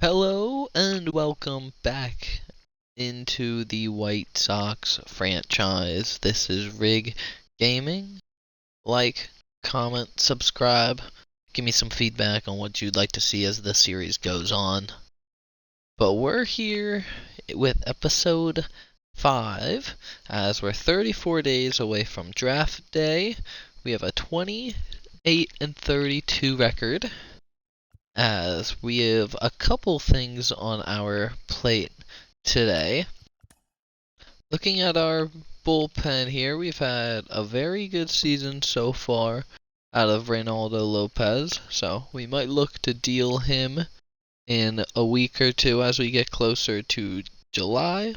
Hello and welcome back into the White Sox franchise. This is Rig Gaming. Like, comment, subscribe, give me some feedback on what you'd like to see as the series goes on. But we're here with episode 5, as we're 34 days away from draft day. We have a 28-32 record, as we have a couple things on our plate today. Looking at our bullpen here, we've had a very good season so far out of Reynaldo Lopez, so we might look to deal him in a week or two as we get closer to July.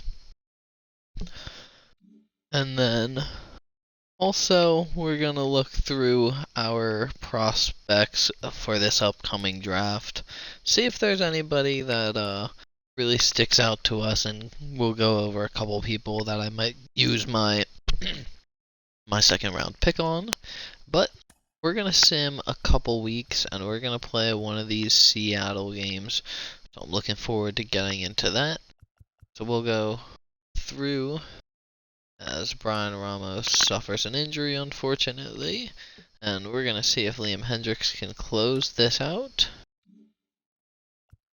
And then also, we're going to look through our prospects for this upcoming draft, see if there's anybody that really sticks out to us, and we'll go over a couple people that I might use my my second round pick on. But we're going to sim a couple weeks, and we're going to play one of these Seattle games, so I'm looking forward to getting into that. So we'll go through as Brian Ramos suffers an injury, unfortunately, and we're going to see if Liam Hendricks can close this out.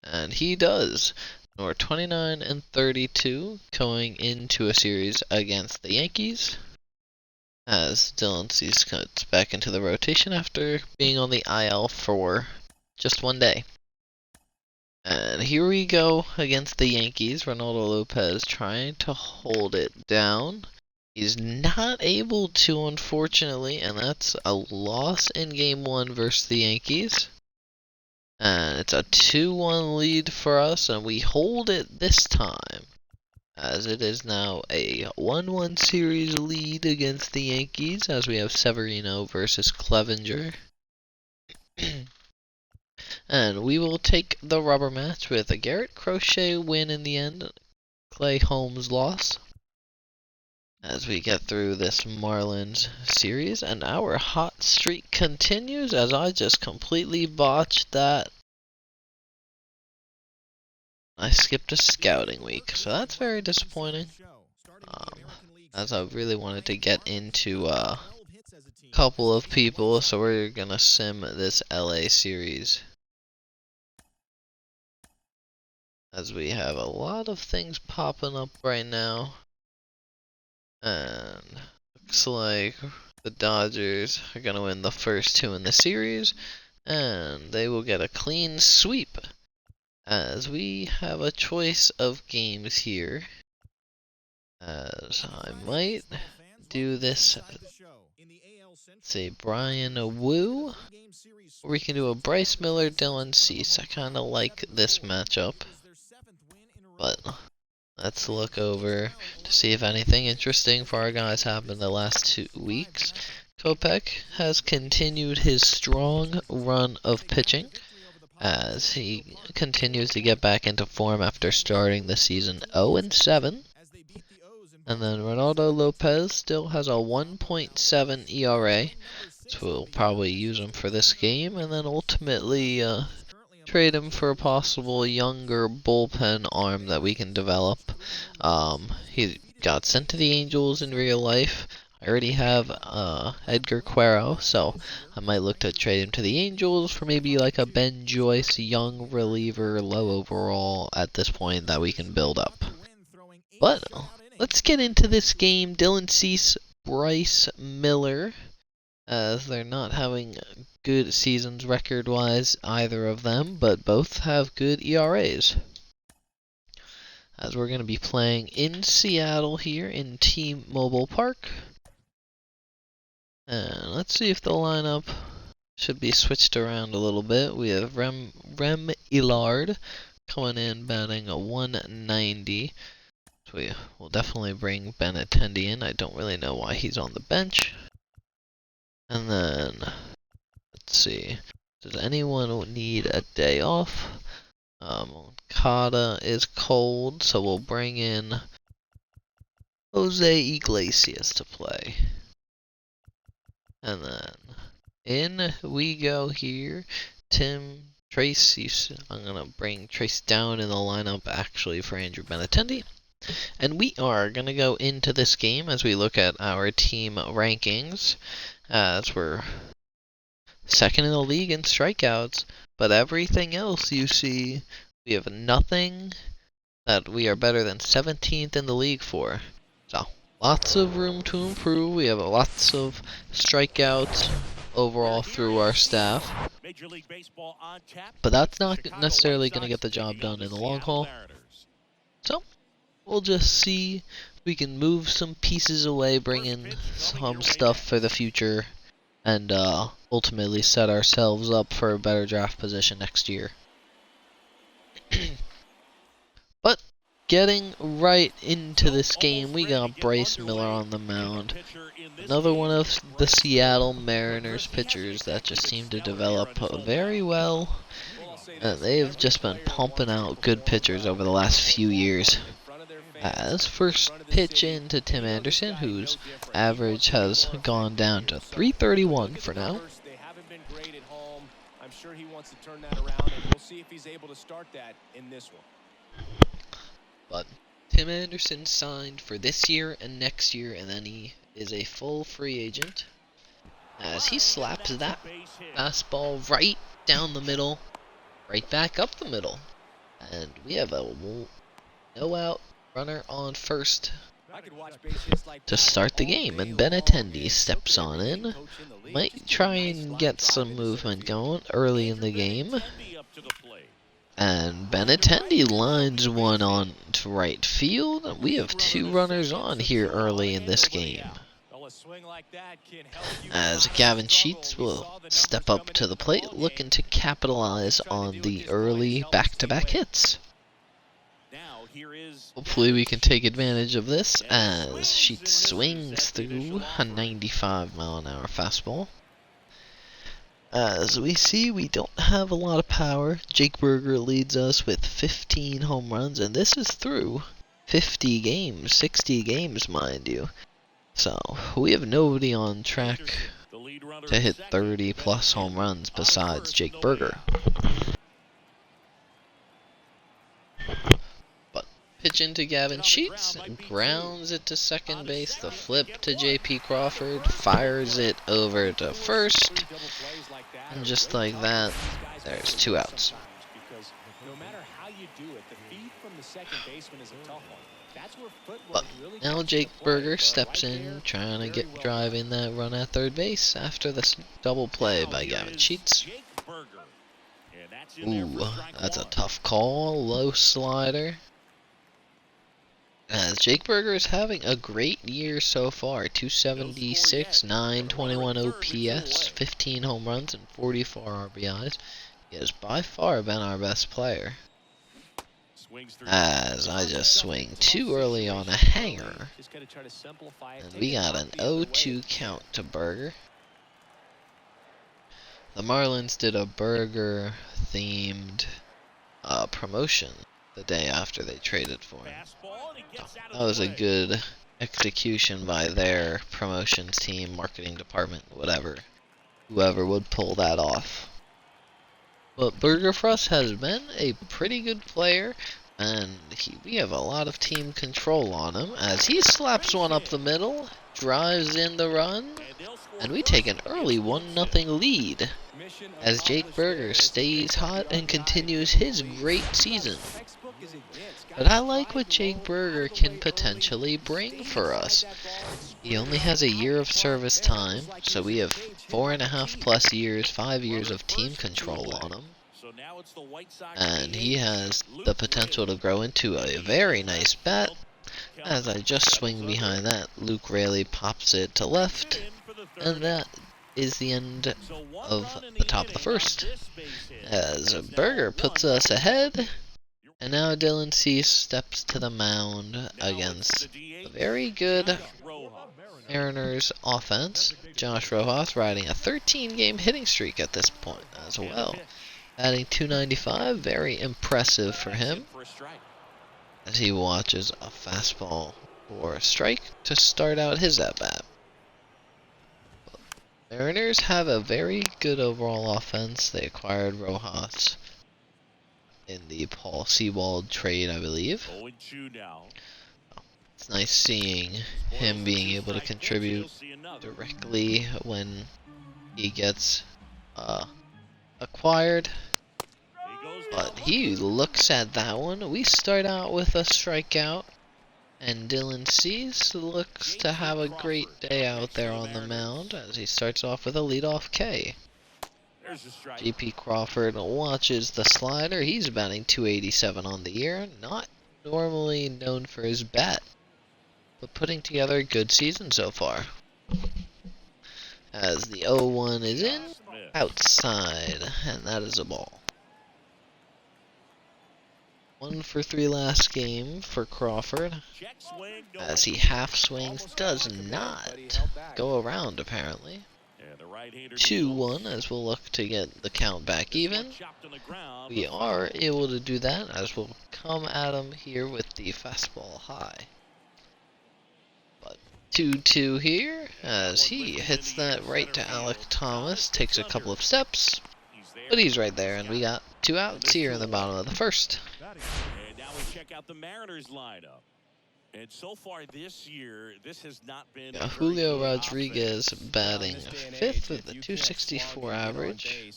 And he does. We're 29-32 going into a series against the Yankees, as Dylan Cease cuts back into the rotation after being on the IL for just one day. And here we go against the Yankees. Reynaldo Lopez trying to hold it down. He's not able to, unfortunately, and that's a loss in Game 1 versus the Yankees. And it's a 2-1 lead for us, and we hold it this time, as it is now a 1-1 series lead against the Yankees, as we have Severino versus Clevenger. And we will take the rubber match with a Garrett Crochet win in the end, Clay Holmes loss, as we get through this Marlins series. And our hot streak continues, as I just completely botched that. I skipped a scouting week, so that's very disappointing, as I really wanted to get into a couple of people, so we're gonna sim this LA series, as we have a lot of things popping up right now. And looks like the Dodgers are going to win the first two in the series, and they will get a clean sweep, as we have a choice of games here, as I might do this, say Brian Wu, or we can do a Bryce Miller, Dylan Cease. I kind of like this matchup, but let's look over to see if anything interesting for our guys happened the last 2 weeks. Kopech has continued his strong run of pitching, as he continues to get back into form after starting the season 0-7. And then Reynaldo Lopez still has a 1.7 ERA, so we'll probably use him for this game, and then ultimately trade him for a possible younger bullpen arm that we can develop. He got sent to the Angels in real life. I already have Edgar Quero, so I might look to trade him to the Angels for maybe like a Ben Joyce, young reliever, low overall at this point that we can build up. But let's get into this game. Dylan Cease, Bryce Miller, as they're not having good seasons record-wise, either of them, but both have good ERAs. As we're going to be playing in Seattle here in T-Mobile Park. And let's see if the lineup should be switched around a little bit. We have Rem Illard coming in batting a 190. So we will definitely bring Benintendi in. I don't really know why he's on the bench. And then, let's see, does anyone need a day off? Okada is cold, so we'll bring in Jose Iglesias to play. And then, in we go here. Tim Trace. I'm gonna bring Trace down in the lineup actually for Andrew Benintendi. And we are gonna go into this game as we look at our team rankings, as we're second in the league in strikeouts, but everything else you see, we have nothing that we are better than 17th in the league for. So, lots of room to improve. We have lots of strikeouts overall through our staff. But that's not necessarily going to get the job done in the long haul. So, we'll just see if we can move some pieces away, bring in some stuff for the future, and ultimately set ourselves up for a better draft position next year. But getting right into this game, we got Bryce Miller on the mound. Another one of the Seattle Mariners pitchers that just seem to develop very well. They've just been pumping out good pitchers over the last few years. As first pitch into Tim Anderson, whose average has gone down to 331 for now. I'm sure he wants to turn that around, and we'll see if he's able to start that in this one. But Tim Anderson signed for this year and next year, and then he is a full free agent. As he slaps that fastball right down the middle, right back up the middle. And we have a no-out runner on first to start the game, and Benintendi steps on in. Might try and get some movement going early in the game. And Benintendi lines one on to right field. We have two runners on here early in this game, as Gavin Sheets will step up to the plate, looking to capitalize on the early back-to-back hits. Hopefully we can take advantage of this, as Sheets swings through a 95-mile-an-hour fastball. As we see, we don't have a lot of power. Jake Burger leads us with 15 home runs, and this is through 50 games, 60 games, mind you. So, we have nobody on track to hit 30-plus home runs besides Jake Burger. But pitch into Gavin Sheets, grounds it to second base, the flip to JP Crawford, fires it over to first, and just like that, there's two outs. But now Jake Burger steps in, trying to drive in that run at third base after this double play by Gavin Sheets. Ooh, that's a tough call, low slider. As Jake Burger is having a great year so far, 276, 921 OPS, 15 home runs, and 44 RBIs. He has by far been our best player. As I just swing too early on a hanger, and we got an 0-2 count to Burger. The Marlins did a Burger-themed promotion the day after they traded for him. That was a good execution by their promotions team, marketing department, whoever would pull that off. But Burger for us has been a pretty good player, and we have a lot of team control on him, as he slaps one up the middle, drives in the run, and we take an early 1-0 lead, as Jake Burger stays hot and continues his great season. But I like what Jake Burger can potentially bring for us. He only has a year of service time, so we have 4.5+ years, 5 years of team control on him. And he has the potential to grow into a very nice bat. As I just swing behind that, Luke Raley pops it to left, and that is the end of the top of the first. As Burger puts us ahead. And now Dylan Cease steps to the mound against a very good Mariners offense. Josh Rojas riding a 13-game hitting streak at this point as well. Adding 295, very impressive for him. As he watches a fastball for a strike to start out his at-bat. Mariners have a very good overall offense. They acquired Rojas in the Paul Sewald trade, I believe. It's nice seeing him being able to contribute directly when he gets acquired. But he looks at that one. We start out with a strikeout, and Dylan Cease looks to have a great day out there on the mound as he starts off with a leadoff K. JP Crawford watches the slider. He's batting .287 on the year. Not normally known for his bat, but putting together a good season so far. As the 0-1 is in, outside, and that is a ball. 1 for 3 last game for Crawford, as he half swings, does not go around apparently. 2-1 as we'll look to get the count back even. We are able to do that as we'll come at him here with the fastball high. But 2-2 here as he hits that right to Alec Thomas, takes a couple of steps, but he's right there, and we got 2 outs here in the bottom of the first. And now we check out the Mariners lineup. And so far this year, this has not been Julio Rodriguez batting 5th with a .264 average.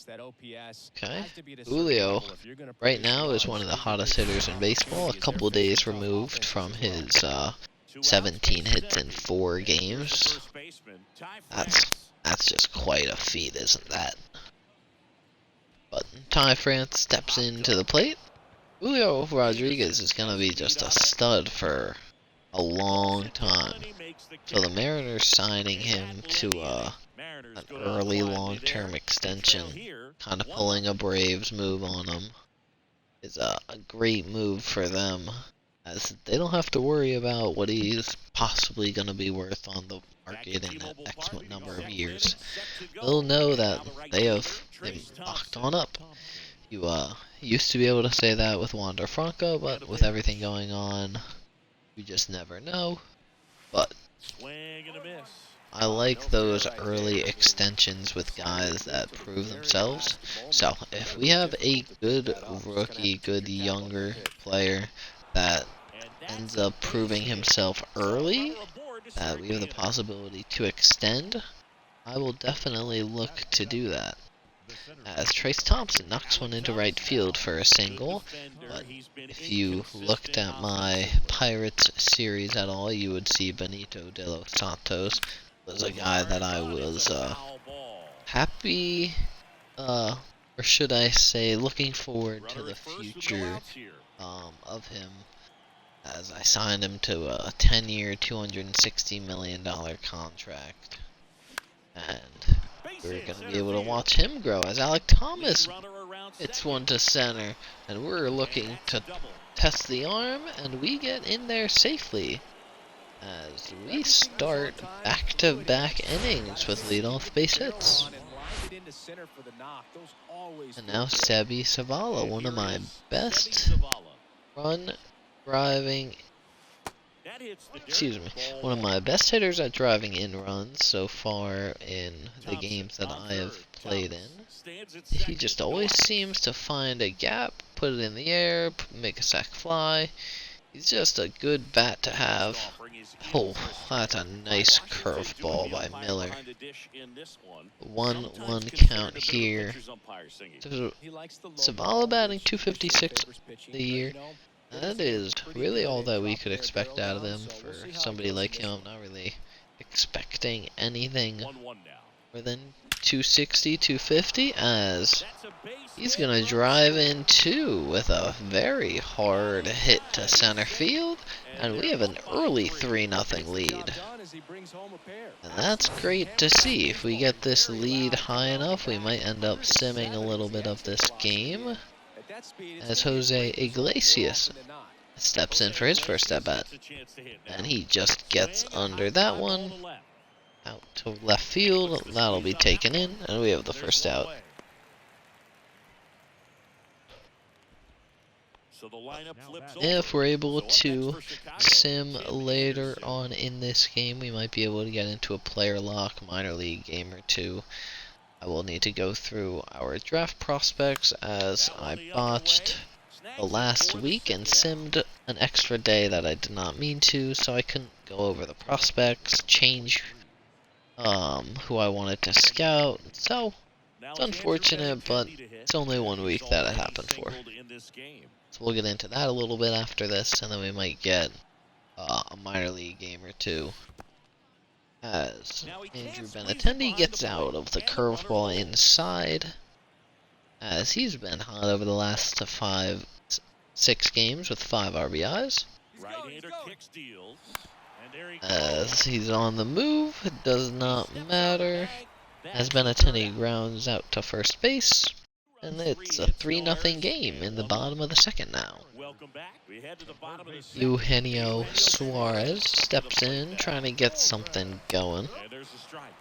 Okay, Julio right now is one of the hottest hitters in baseball, a couple days removed from his 17 hits in 4 games. That's just quite a feat, isn't that? But Ty France steps into the plate. Julio Rodriguez is going to be just a stud for a long time. So the Mariners signing him to an early long-term extension, kind of pulling a Braves move on him, is a great move for them, as they don't have to worry about what he's possibly going to be worth on the market in the X number of years. They'll know that they have him locked on up. You used to be able to say that with Wander Franco, but with everything going on, you just never know. But I like those early extensions with guys that prove themselves. So if we have a good rookie, good younger player that ends up proving himself early, that we have the possibility to extend, I will definitely look to do that. As Trace Thompson knocks one into right field for a single, but if you looked at my Pirates series at all, you would see Benito de los Santos was a guy that I was happy, or should I say, looking forward to the future of him, as I signed him to a 10-year, $260 million contract, and we're going to be able to watch him grow as Alec Thomas hits one to center, and we're looking to test the arm, and we get in there safely as we start back-to-back innings with leadoff base hits. And now Sebi Zavala, one of my best one of my best hitters at driving in runs so far in the games that I have played in. He just always seems to find a gap, put it in the air, make a sac fly. He's just a good bat to have. Oh, that's a nice curveball by Miller. 1-1 count here. Zavala batting .256 the year. That is really all that we could expect out of him for somebody like him. I'm not really expecting anything more than .260, .250, as he's going to drive in two with a very hard hit to center field, and we have an early 3-0 lead. And that's great to see. If we get this lead high enough, we might end up simming a little bit of this game, as Jose Iglesias steps in for his first at-bat. And he just gets under that one, out to left field. That'll be taken in, and we have the first out. If we're able to sim later on in this game, we might be able to get into a player lock minor league game or two. I will need to go through our draft prospects, as I botched the last week and simmed an extra day that I did not mean to, so I couldn't go over the prospects, change who I wanted to scout. So it's unfortunate, but it's only 1 week that it happened for. So we'll get into that a little bit after this, and then we might get a minor league game or two. As Andrew Benintendi gets out of the curveball inside, as he's been hot over the last 6 games with 5 RBIs. As he's on the move, it does not matter. As Benintendi grounds out to first base, and it's a 3-0 game in the bottom of the second now. Eugenio Suarez steps in, trying to get something going,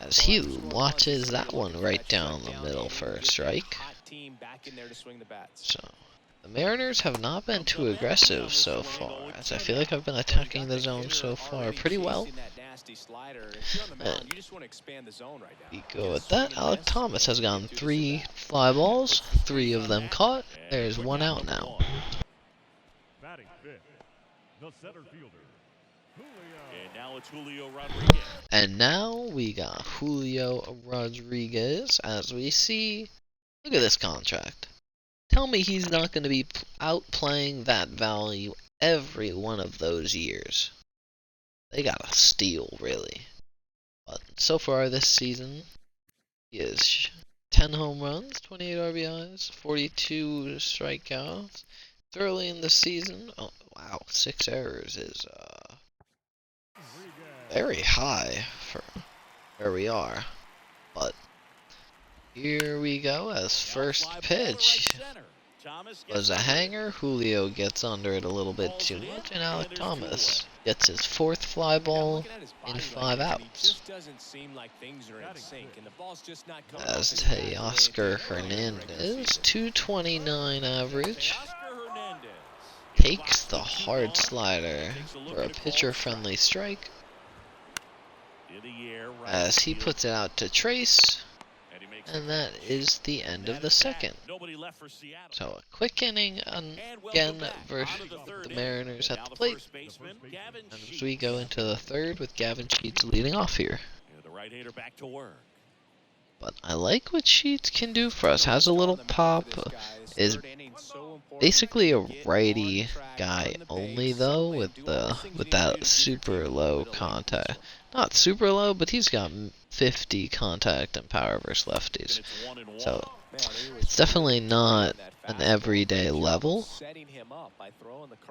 as he watches that one right down the middle for a strike. So the Mariners have not been too aggressive so far, as I feel like I've been attacking the zone so far pretty well. And we go with that. Alec Thomas has gotten 3 fly balls, 3 of them caught. There's 1 out now. And now we got Julio Rodriguez, as we see. Look at this contract. Tell me he's not going to be outplaying that value every one of those years. They got a steal, really. But so far this season, he is 10 home runs, 28 RBIs, 42 strikeouts. It's early in the season. Oh, wow, 6 errors is very high for where we are. But here we go, as first pitch was a hanger. Julio gets under it a little bit too much, and Alec Thomas gets his 4th fly ball in 5 outs. As Teoscar Hernandez, 229 average, takes the hard slider for a pitcher-friendly strike, as he puts it out to Trace. And that is the end of the second. So a quick inning again versus the Mariners at the plate. And as we go into the third with Gavin Sheets leading off here. But I like what Sheets can do for us. Has a little pop. Is basically a righty guy only though, with that super low contact. Not super low, but he's got 50 contact and power versus lefties. So it's definitely not an everyday level.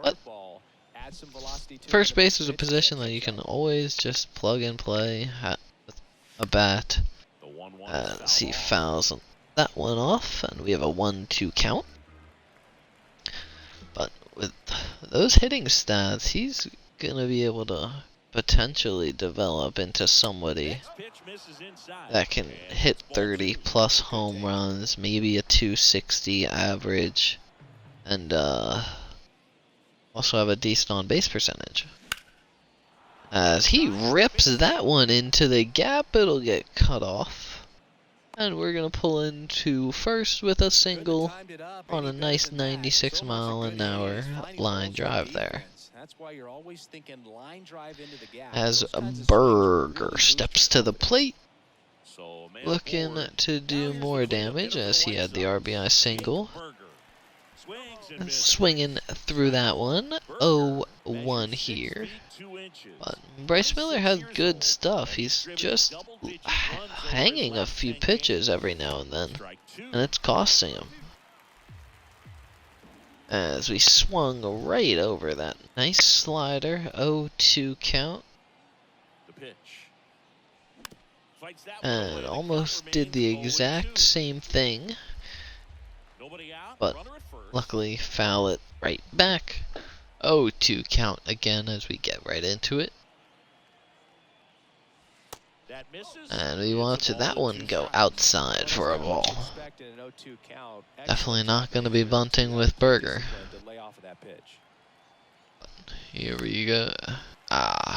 But first base is a position that you can always just plug and play with a bat. As he fouls that one off, and we have a 1-2 count. But with those hitting stats, he's gonna be able to potentially develop into somebody that can hit 30 plus home runs, maybe a 260 average, and also have a decent on base percentage. As he rips that one into the gap, it'll get cut off. And we're going to pull into first with a single on a nice 96-mile-an-hour line drive there. As Burger steps to the plate, looking to do more damage, as he had the RBI single. Swinging through that one, 0-1 here. But Bryce Miller has good stuff. He's just hanging a few pitches every now and then, and it's costing him. As we swung right over that nice slider, 0-2 count. And almost did the exact same thing, but luckily foul it right back. 0-2 count again as we get right into it. And we watch that one go outside for a ball. Definitely not going to be bunting with Burger. But here we go.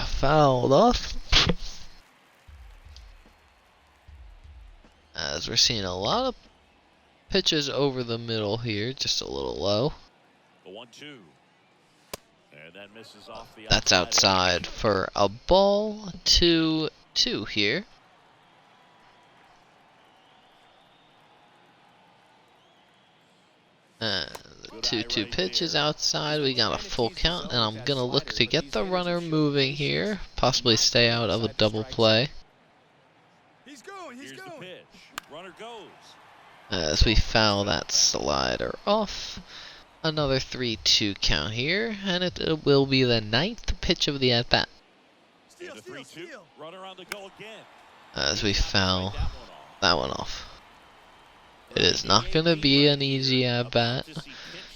Fouled off. As we're seeing a lot of pitches over the middle here, just a little low. The 1-2. And that misses off the That's outside for a ball. 2-2 here. The 2-2 pitch is outside. We got a full count, and I'm going to look to get the runner moving here. Possibly stay out of a double play. Here's the pitch. Runner goes. As we foul that slider off. Another 3-2 count here, and it will be the 9th pitch of the at-bat. The 3-2. Runner on the go again. As we foul that one off. It is not going to be an easy at-bat.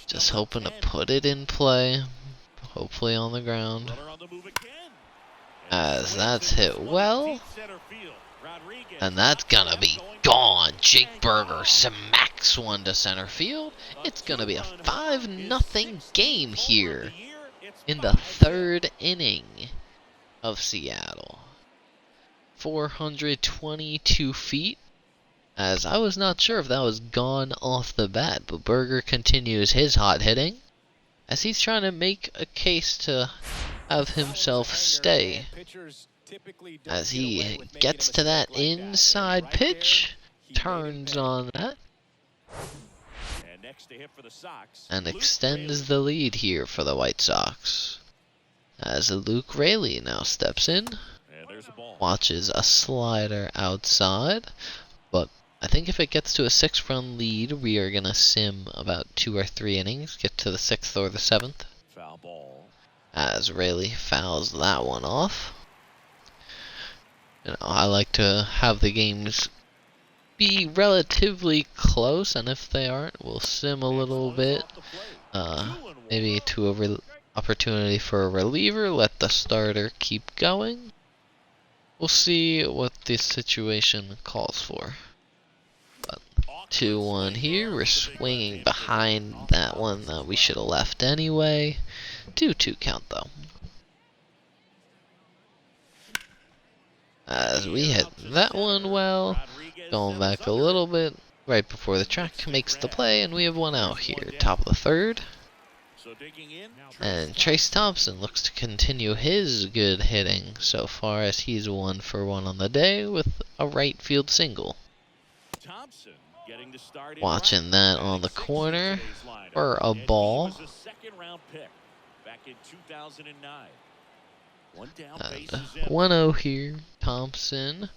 Just hoping to put it in play. Hopefully on the ground. As that's hit well. And that's going to be gone. Jake Berger smacks one to center field. It's going to be a 5-0 game here in the 3rd inning of Seattle. 422 feet. As I was not sure if that was gone off the bat, but Berger continues his hot hitting as he's trying to make a case to have himself stay. As he gets to that inside pitch, turns on that, and extends the lead here for the White Sox. As Luke Raley now steps in, watches a slider outside, but I think if it gets to a 6-run lead, we are going to sim about 2 or 3 innings, get to the 6th or the 7th. Foul ball. As Raley fouls that one off. You know, I like to have the games be relatively close, and if they aren't, we'll sim a little bit. Maybe to a opportunity for a reliever, let the starter keep going. We'll see what this situation calls for. 2-1 here. We're swinging behind that one that we should have left anyway. 2-2 count though. As we hit that one well, going back a little bit right before the track makes the play, and we have one out here. Top of the 3rd. And Trace Thompson looks to continue his good hitting so far, as he's 1 for 1 on the day with a right field single. Watching that on the corner for a ball. 1-0 here. Thompson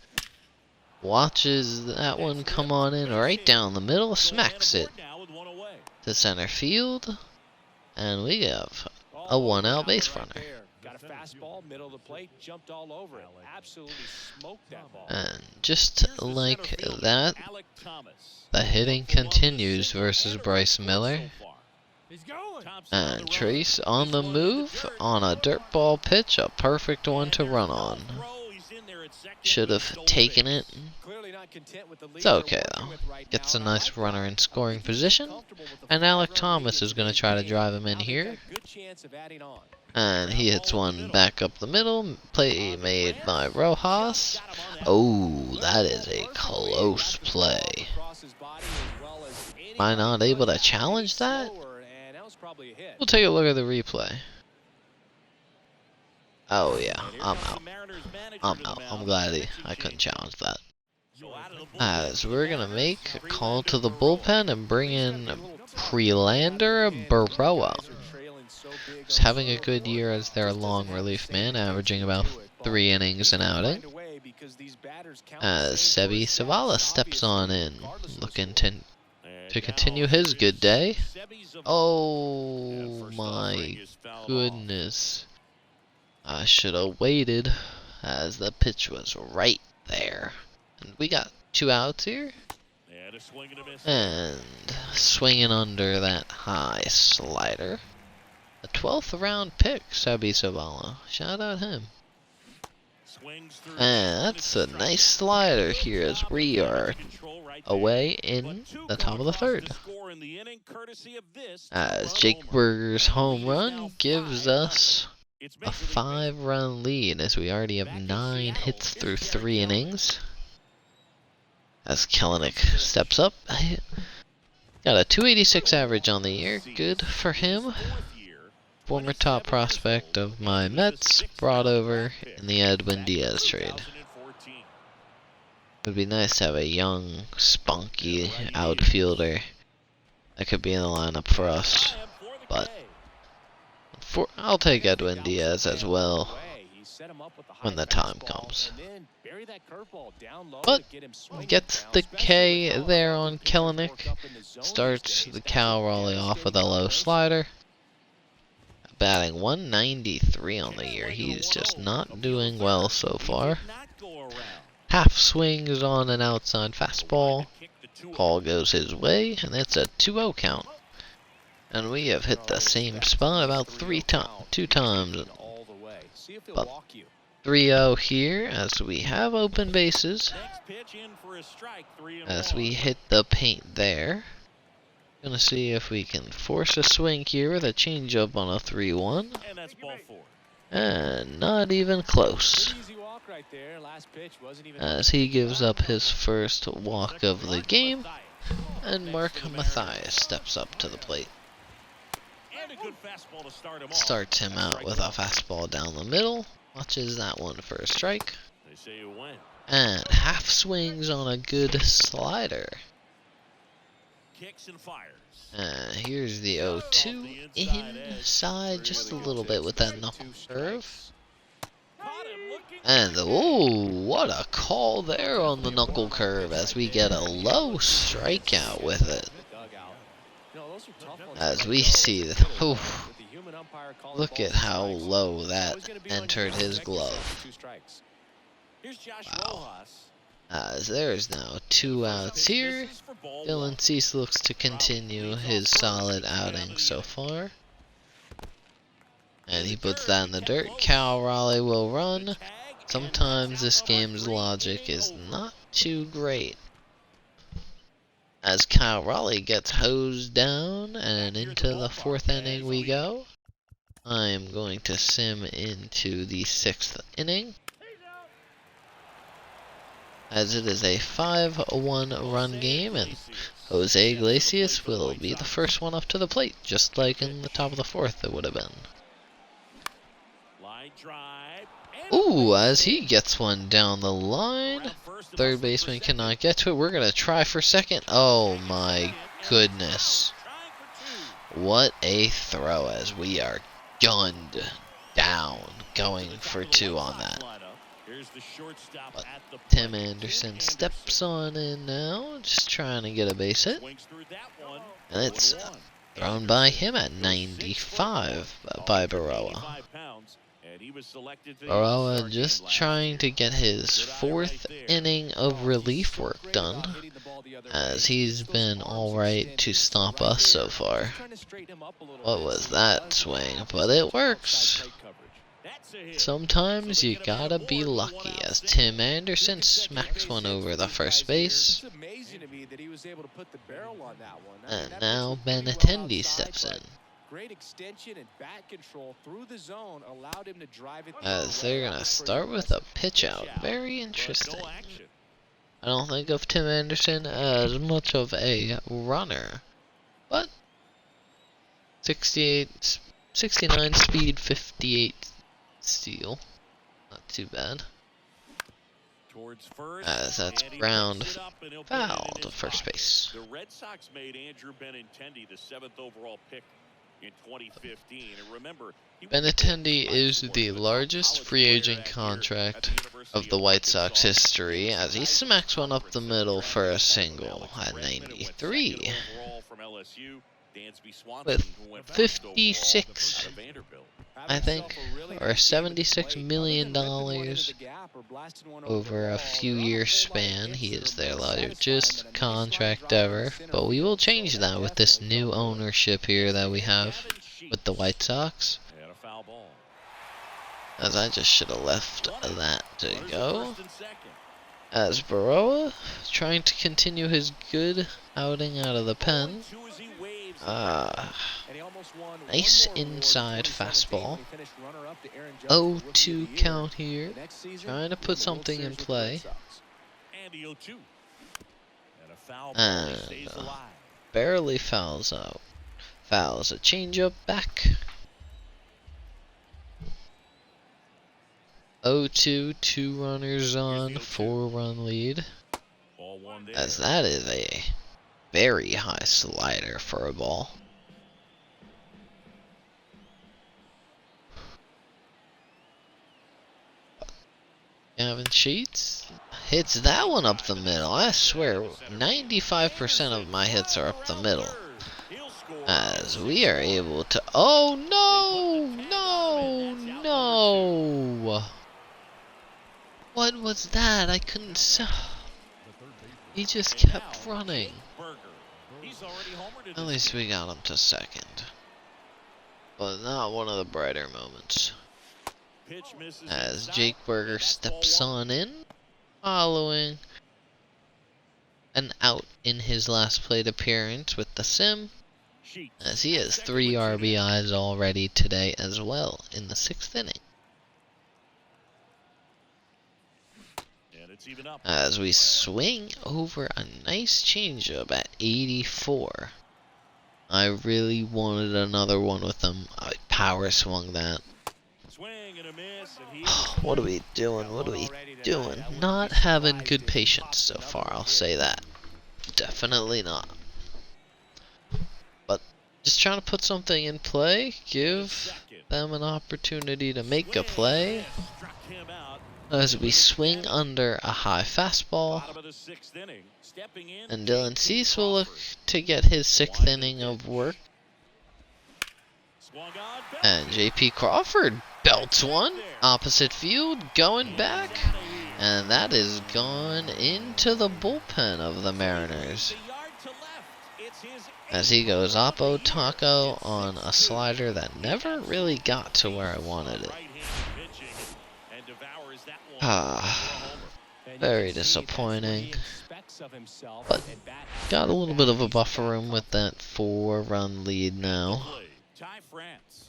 watches that one come on in right down the middle, smacks it to center field, and we have a 1-out base runner. Got a fastball, middle of the plate, jumped all over it. Absolutely smoked that ball. And just like that, the hitting continues versus Bryce Miller. And Trace on the move on a dirt ball pitch, a perfect one to run on. Should have taken it. It's okay though. Gets a nice runner in scoring position. And Alec Thomas is going to try to drive him in here. And he hits one back up the middle. Play made by Rojas. Oh, that is a close play. Am I not able to challenge that? We'll take a look at the replay. Oh yeah, I'm out. I'm glad I couldn't challenge that. As we're going to make a call to the bullpen and bring in Prelander Baroa. He's having a good year as their long relief man, averaging about 3 innings an outing. As Sebi Savala steps on in, looking to continue his good day. Oh my goodness. I should have waited, as the pitch was right there. And we got 2 outs here. And swinging under that high slider. A 12th round pick, Sebi Savala. Shout out him. And that's a nice slider here as we are away in the top of the 3rd. As Jake Berger's home run gives us a 5-run lead, as we already have 9 hits through 3 innings. As Kellenic steps up, Got a 286 average on the year. Good for him. Former top prospect of my Mets, brought over in the Edwin Diaz trade. Would be nice to have a young, spunky outfielder that could be in the lineup for us. But I'll take Edwin Diaz as well when the time comes. But gets the K there on Kelenic. Starts the Cal Raleigh off with a low slider. Batting 193 on the year. He's just not doing well so far. Half swings on an outside fastball. Call goes his way, and it's a 2-0 count. And we have hit the same spot about two times. But 3-0 here as we have open bases. As we hit the paint there. Gonna see if we can force a swing here with a changeup on a 3-1. And not even close. As he gives up his first walk of the game. And Mark Mathias steps up to the plate. Starts him out with a fastball down the middle. Watches that one for a strike. And half swings on a good slider. Here's the 0-2 inside just a little bit with that knuckle curve. And what a call there on the knuckle curve as we get a low strikeout with it. As we see that, look at how low that entered his glove. Wow. As there's now 2 outs here. Dylan Cease looks to continue his solid outing so far. And he puts that in the dirt. Cal Raleigh will run. Sometimes this game's logic is not too great. As Cal Raleigh gets hosed down, and into the 4th inning we go. I'm going to sim into the 6th inning. As it is a 5-1 run game, and Jose Iglesias will be the first one up to the plate, just like in the top of the 4th it would have been. Ooh, as he gets one down the line. Third baseman cannot get to it. We're going to try for second. Oh my goodness. What a throw as we are gunned down, going for 2 on that. But Tim Anderson steps on in now, just trying to get a base hit. And it's thrown by him at 95 by Baroa. Baroa just trying to get his 4th inning of relief work done, as he's been alright to stop us so far. What was that swing? But it works. Sometimes you gotta be lucky, as Tim Anderson smacks one over the first base. And now Benintendi steps in. As they're gonna start with a pitch out. Very interesting. I don't think of Tim Anderson as much of a runner, but 69 speed, 58 steal. Not too bad. As that's ground foul to first base. The Red Sox made Andrew Benintendi the 7th overall pick in 2015. And remember, Benintendi is the largest free agent contract of the White Sox history, as he smacks one up the middle for a single at 93. With 56, I think, or $76 million over a few year span. He is their largest contract ever, but we will change that with this new ownership here that we have with the White Sox. As I just should have left that to go. As Baroa trying to continue his good outing out of the pen. Nice inside fastball. 0-2 count here. Trying to put something in play. And barely fouls out. Fouls a changeup back. 0-2, 2 runners on, 4-run lead. As that is a very high slider for a ball. Gavin Sheets hits that one up the middle. I swear, 95% of my hits are up the middle. As we are able to... Oh, no! No! No! What was that? I couldn't... He just kept running. At least we got him to second. But not one of the brighter moments. As Jake Berger steps on in, following an out in his last plate appearance with the sim, as he has 3 RBIs already today as well in the 6th inning. As we swing over a nice changeup at 84. I really wanted another one with him. I power swung that. What are we doing? What are we doing? Not having good patience so far, I'll say that. Definitely not. But just trying to put something in play, give them an opportunity to make a play. As we swing under a high fastball. And Dylan Cease will look to get his 6th inning of work. And JP Crawford belts one, opposite field, going back. And that is gone into the bullpen of the Mariners. As he goes Oppo Taco on a slider that never really got to where I wanted it. Very disappointing. But got a little bit of a buffer room with that 4-run lead now.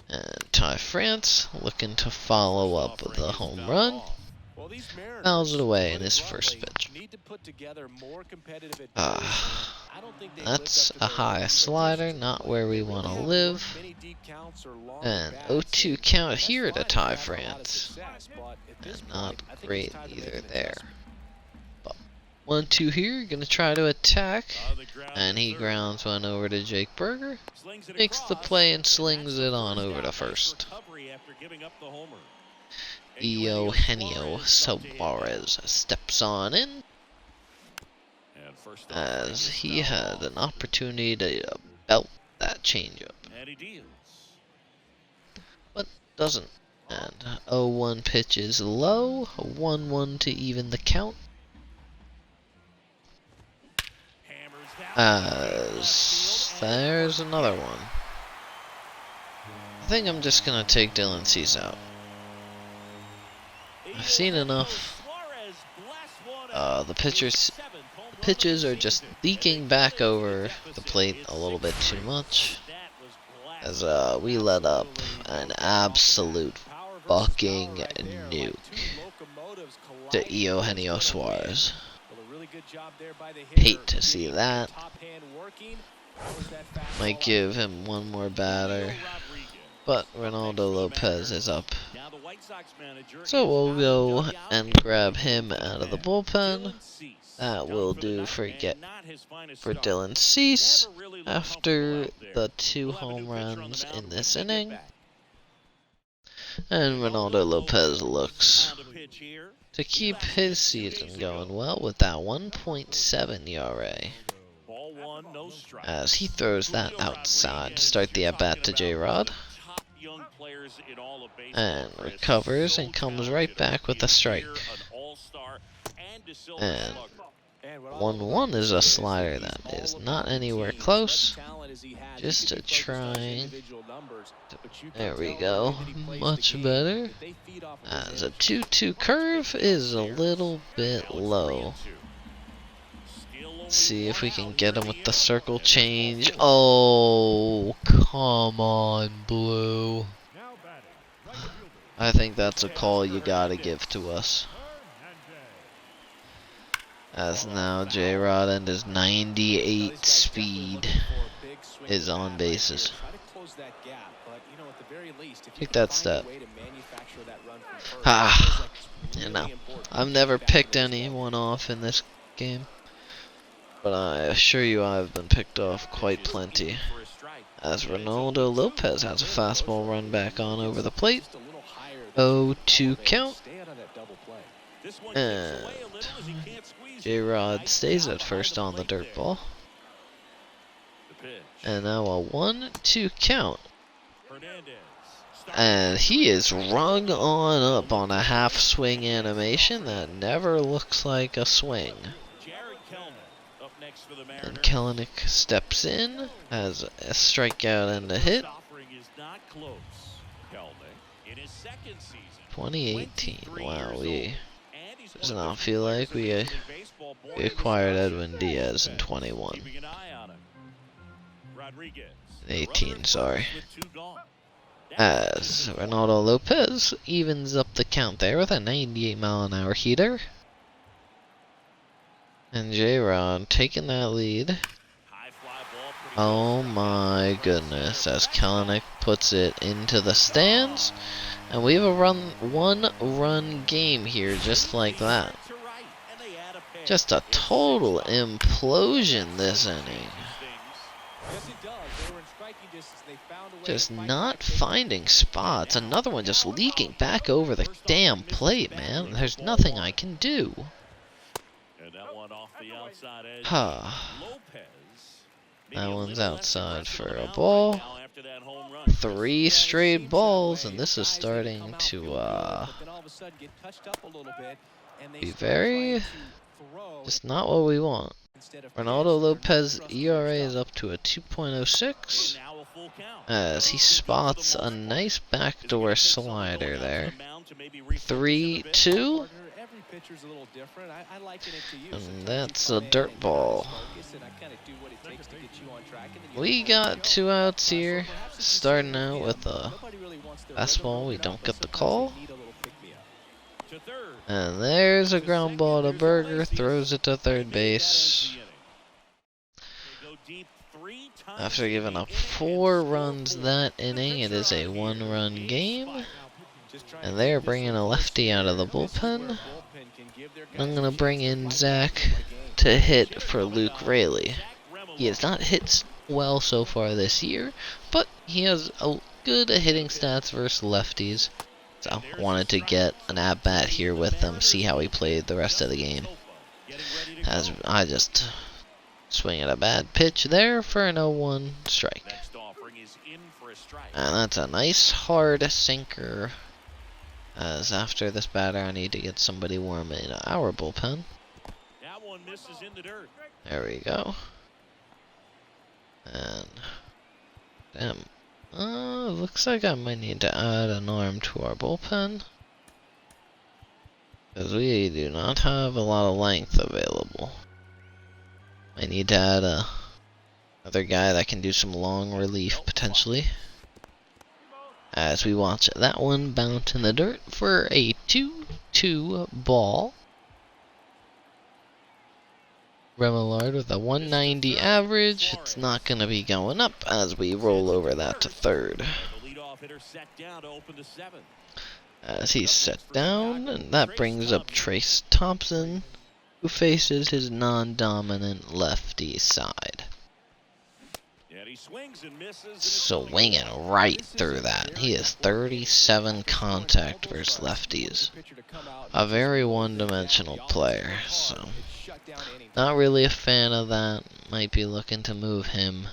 And Ty France looking to follow up with a home run. Fouls it away in his first pitch. That's a high slider, not where we want to live. And 0-2 count here to Ty France. And not great either there. But 1-2 here, gonna try to attack. And he grounds one over to Jake Berger. Makes the play and slings it on over to first. Eugenio Suarez steps on in. As he had an opportunity to belt that changeup. But doesn't. And 0-1 pitch is low. 1-1 to even the count. As there's another one. I think I'm just gonna take Dylan Cease out. I've seen enough. The pitches are just leaking back over the plate a little bit too much. As we let up an absolute fucking nuke to Eugenio Suarez. Hate to see that. Might give him one more batter. But Ronaldo Lopez is up. So we'll go and grab him out of the bullpen. That will do for Dylan Cease after the 2 home runs in this inning. And Ronaldo Lopez looks to keep his season going well with that 1.7 ERA. As he throws that outside to start the at-bat to J-Rod. And recovers and comes right back with a strike. And 1-1 is a slider that is not anywhere close. Just trying. There we go. Much better. As a 2-2 curve is a little bit low. Let's see if we can get him with the circle change. Oh, come on, Blue. I think that's a call you gotta give to us. As now J-Rod and his 98 speed is on bases. Take that step. You know, I've never picked anyone off in this game, but I assure you I've been picked off quite plenty. As Ronaldo Lopez has a fastball run back on over the plate. 0-2 count. And J-Rod stays at first on the dirt ball. And now a 1-2 count. And he is rung on up on a half swing animation that never looks like a swing. And Kelenic steps in, has a strikeout and a hit. 2018, wow, we does not feel like we acquired Edwin Diaz in 21. 18, sorry. As Ronaldo Lopez evens up the count there with a 98-mile-an-hour heater. And J-Rod taking that lead. Oh my goodness, as Kelenic puts it into the stands. And we have a one-run game here just like that. Just a total implosion this inning. Just not finding spots. Another one just leaking back over the damn plate, man. There's nothing I can do. Huh. That one's outside for a ball. 3 straight balls, and this is starting to be very just not what we want. Ronaldo Lopez ERA is up to a 2.06 as he spots a nice backdoor slider there. 3-2. And that's a dirt ball. We got 2 outs here. Starting out with a fastball. We don't get the call. And there's a ground ball to Berger. Throws it to third base. After giving up 4 runs that inning, it is a 1-run game. And they're bringing a lefty out of the bullpen. I'm going to bring in Zach to hit for Luke Raley. He has not hit well so far this year, but he has a good hitting stats versus lefties. So I wanted to get an at-bat here with him, see how he played the rest of the game. As I just swing at a bad pitch there for an 0-1 strike. And that's a nice hard sinker. As after this batter, I need to get somebody warm in our bullpen. There we go. And damn, looks like I might need to add an arm to our bullpen, because we do not have a lot of length available. I need to add another guy that can do some long relief potentially. As we watch that one bounce in the dirt for a 2-2 ball. Remillard with a 190 average. It's not going to be going up as we roll over that to third. As he's set down, and that brings up Trace Thompson, who faces his non-dominant lefty side. Swinging right through that. He is 37 contact versus lefties. A very one-dimensional player, so not really a fan of that. Might be looking to move him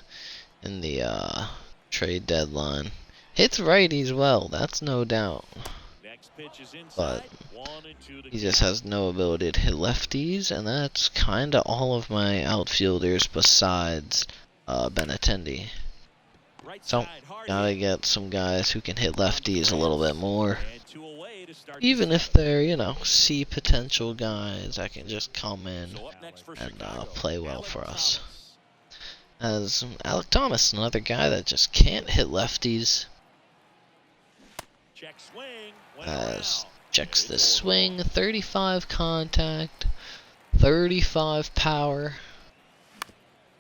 in the trade deadline. Hits righties well, that's no doubt. But he just has no ability to hit lefties, and that's kind of all of my outfielders besides Benintendi. So, gotta get some guys who can hit lefties a little bit more. Even if they're, you know, C potential guys that can just come in and play well for us. As Alec Thomas, another guy that just can't hit lefties. As checks the swing, 35 contact, 35 power.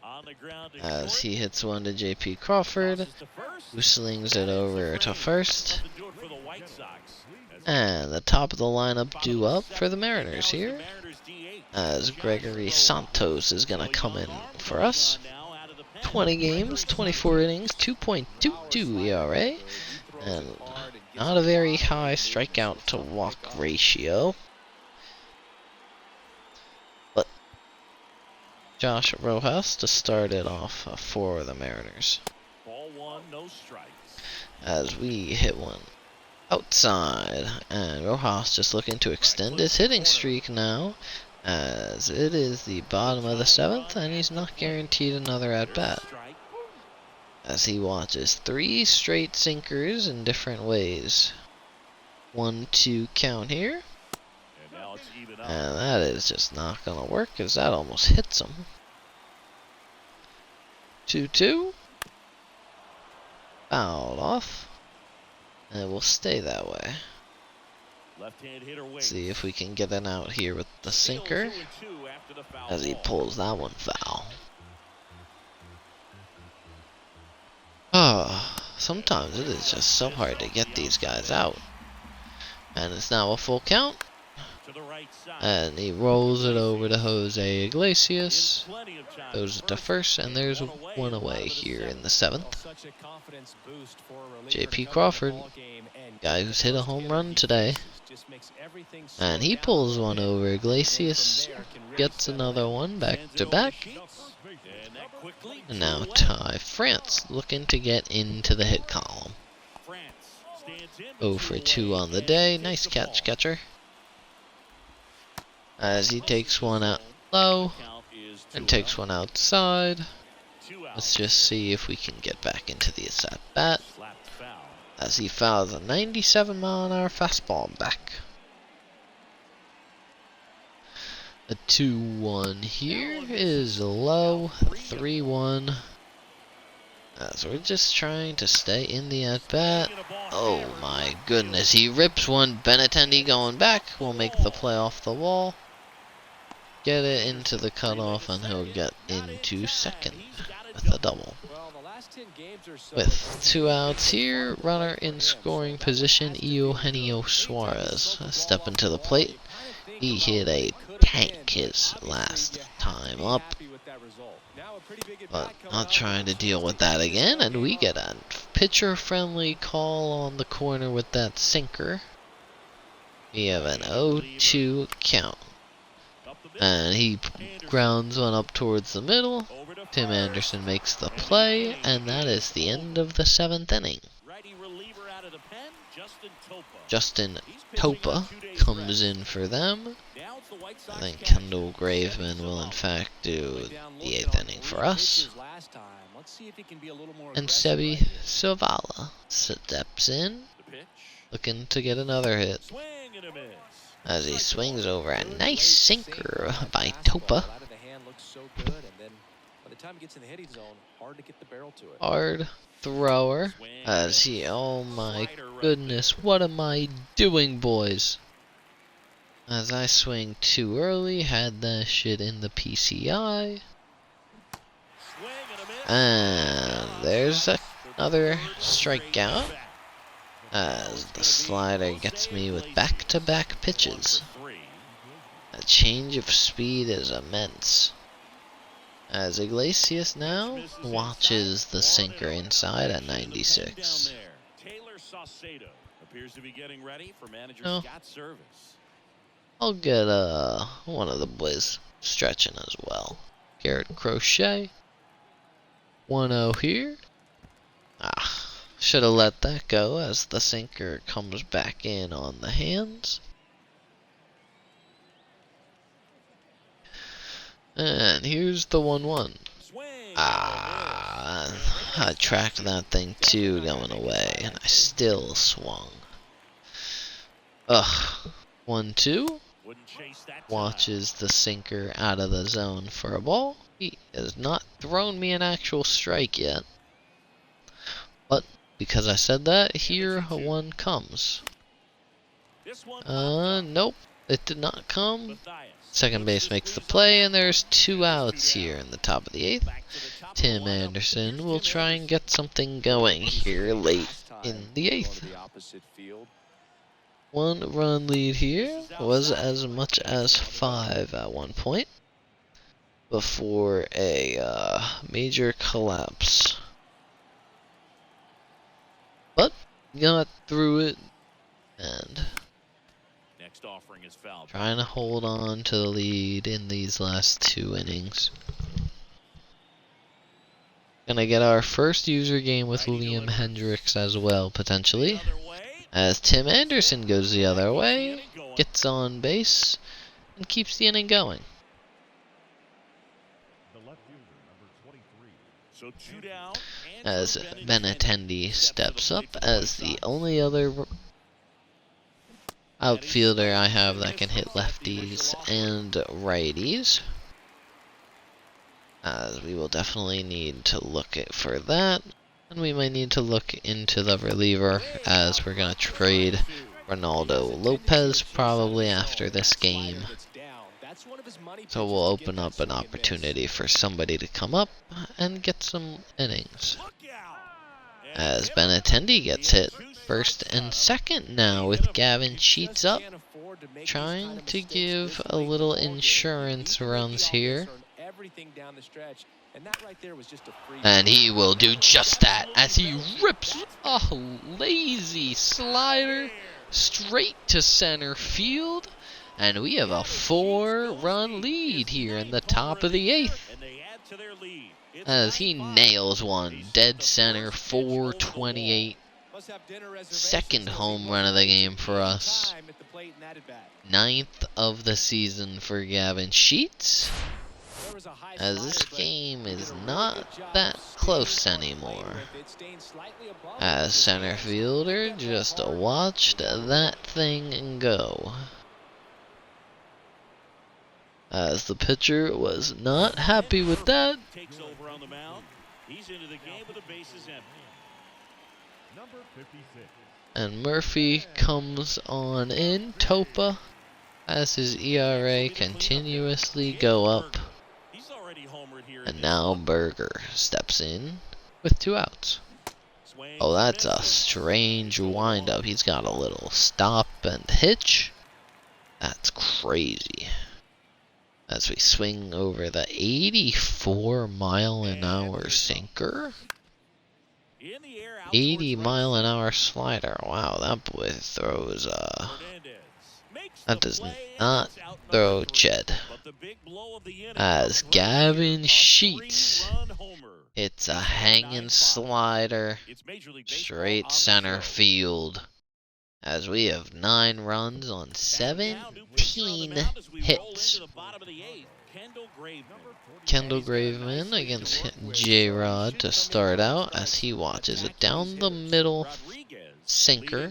On the ground to As short. he hits one to JP Crawford, Tosses to first. who slings it over to first. Nothing to it for the White Sox. And the top of the lineup Bottom due of the up for the seventh, Mariners now is the here, Mariners DH. as Gregory Santos is going to come in for us. Now out of the pen. 20 games, 24 innings, 2.22 ERA, and not a very high strikeout to walk ratio. But Josh Rojas to start it off for the Mariners, Ball one, no strikes. as we hit one outside, and Rojas just looking to extend his hitting streak now, as it is the bottom of the 7th, and he's not guaranteed another at-bat, as he watches 3 straight sinkers in different ways. 1-2 count here, And now it's even up. and that is just not gonna work, as that almost hits him. 2-2, fouled off, and it will stay that way. Left-hand hitter waits. See if we can get an out here with the sinker, 2-2 after the foul as he ball. pulls that one foul. Sometimes it is just so hard to get these guys out. And it's now a full count, To the right side. and he rolls it over to Jose Iglesias, Plenty of time. goes to first, and there's one away here in the 7th. Such a confidence boost for a reliever JP to come into Crawford, the ball game and guy who's hit a home run today, just makes everything and slow he down pulls a one bit. over And Iglesias, from there can really gets settle another in. one back Sends it to over the back, sheets. And that quickly and now away. Ty France looking to get into the hit column. France stands in 0 for 2 on the day. Nice catch, catcher. As he takes one out low and takes one outside. Let's just see if we can get back into the at bat, as he fouls a 97-mile-an-hour fastball back. A 2-1 here is low. 3-1. As we're just trying to stay in the at bat. Oh my goodness, he rips one. Benintendi going back will make the play off the wall. Get it into the cutoff, and he'll get into second with a double. Well, the last 10 games or so, With 2 outs here, runner in scoring position, Eugenio Suarez stepping to the plate. He hit a tank his last time up, but not trying to deal with that again, and we get a pitcher-friendly call on the corner with that sinker. We have an 0-2 count, and he grounds one up towards the middle. Tim Anderson makes the play, and that is the end of the 7th inning. Justin Topa comes in for them. I think Kendall Graveman will in fact do the 8th inning for us. And Sebi Savala steps in, looking to get another hit, as he swings over a nice sinker by Topa. Hard thrower, as he, oh my goodness, what am I doing, boys? As I swing too early, had that shit in the PCI. And there's another strikeout, as the slider gets me with back-to-back pitches. A change of speed is immense. As Iglesias now watches the sinker inside at 96. No. I'll get one of the boys stretching as well. Garrett Crochet. 1-0 here. Should have let that go, as the sinker comes back in on the hands. And here's the 1-1. I tracked that thing too going away, and I still swung. 1-2. Watches the sinker out of the zone for a ball. He has not thrown me an actual strike yet. But because I said that, here one comes. Nope. It did not come. Mathias. Second base makes the play, and there's 2 outs here in the top of the 8th. Back to the top of the Tim lineup. Anderson Here's will Tim try and Anderson. get something going here late in the 8th. 1-run lead here was as much as 5 at one point before a major collapse. But got through it and Next offering is fouled. trying to hold on to the lead in these last 2 innings. Gonna get our first user game with Liam Hendricks as well, potentially, The other way. as Tim Anderson goes the other way, gets on base, and keeps the inning going. So 2 down. As Benintendi steps up as the only other outfielder I have that can hit lefties and righties. As we will definitely need to look for that. And we might need to look into the reliever, as we're going to trade Ronaldo Lopez probably after this game. So we'll open up an opportunity for somebody to come up and get some innings. As Benintendi gets hit first and second now with Gavin Sheets up, trying to give a little insurance runs here. And he will do just that as he rips a lazy slider straight to center field. And we have a 4-run lead here in the top of the 8th. As he nails one dead center, 428. Second home run of the game for us. 9th of the season for Gavin Sheets. As this game is not that close anymore. As center fielder just watched that thing go. As the pitcher was not happy with that. Takes over on the mound. He's into the game with the bases empty. Number 56. And Murphy comes on in. Topa, as his ERA continuously go up. He's already homered here. And now Berger steps in with 2 outs. Oh, that's a strange windup. He's got a little stop and hitch. That's crazy. As we swing over the 84-mile-an-hour sinker. 80-mile-an-hour slider. Wow, that boy throws, that does not throw Ched. As Gavin Sheets, it's a hanging slider, straight center field. As we have 9 runs on 17 hits. Kendall Graveman against J-Rod to start out as he watches it down the middle sinker.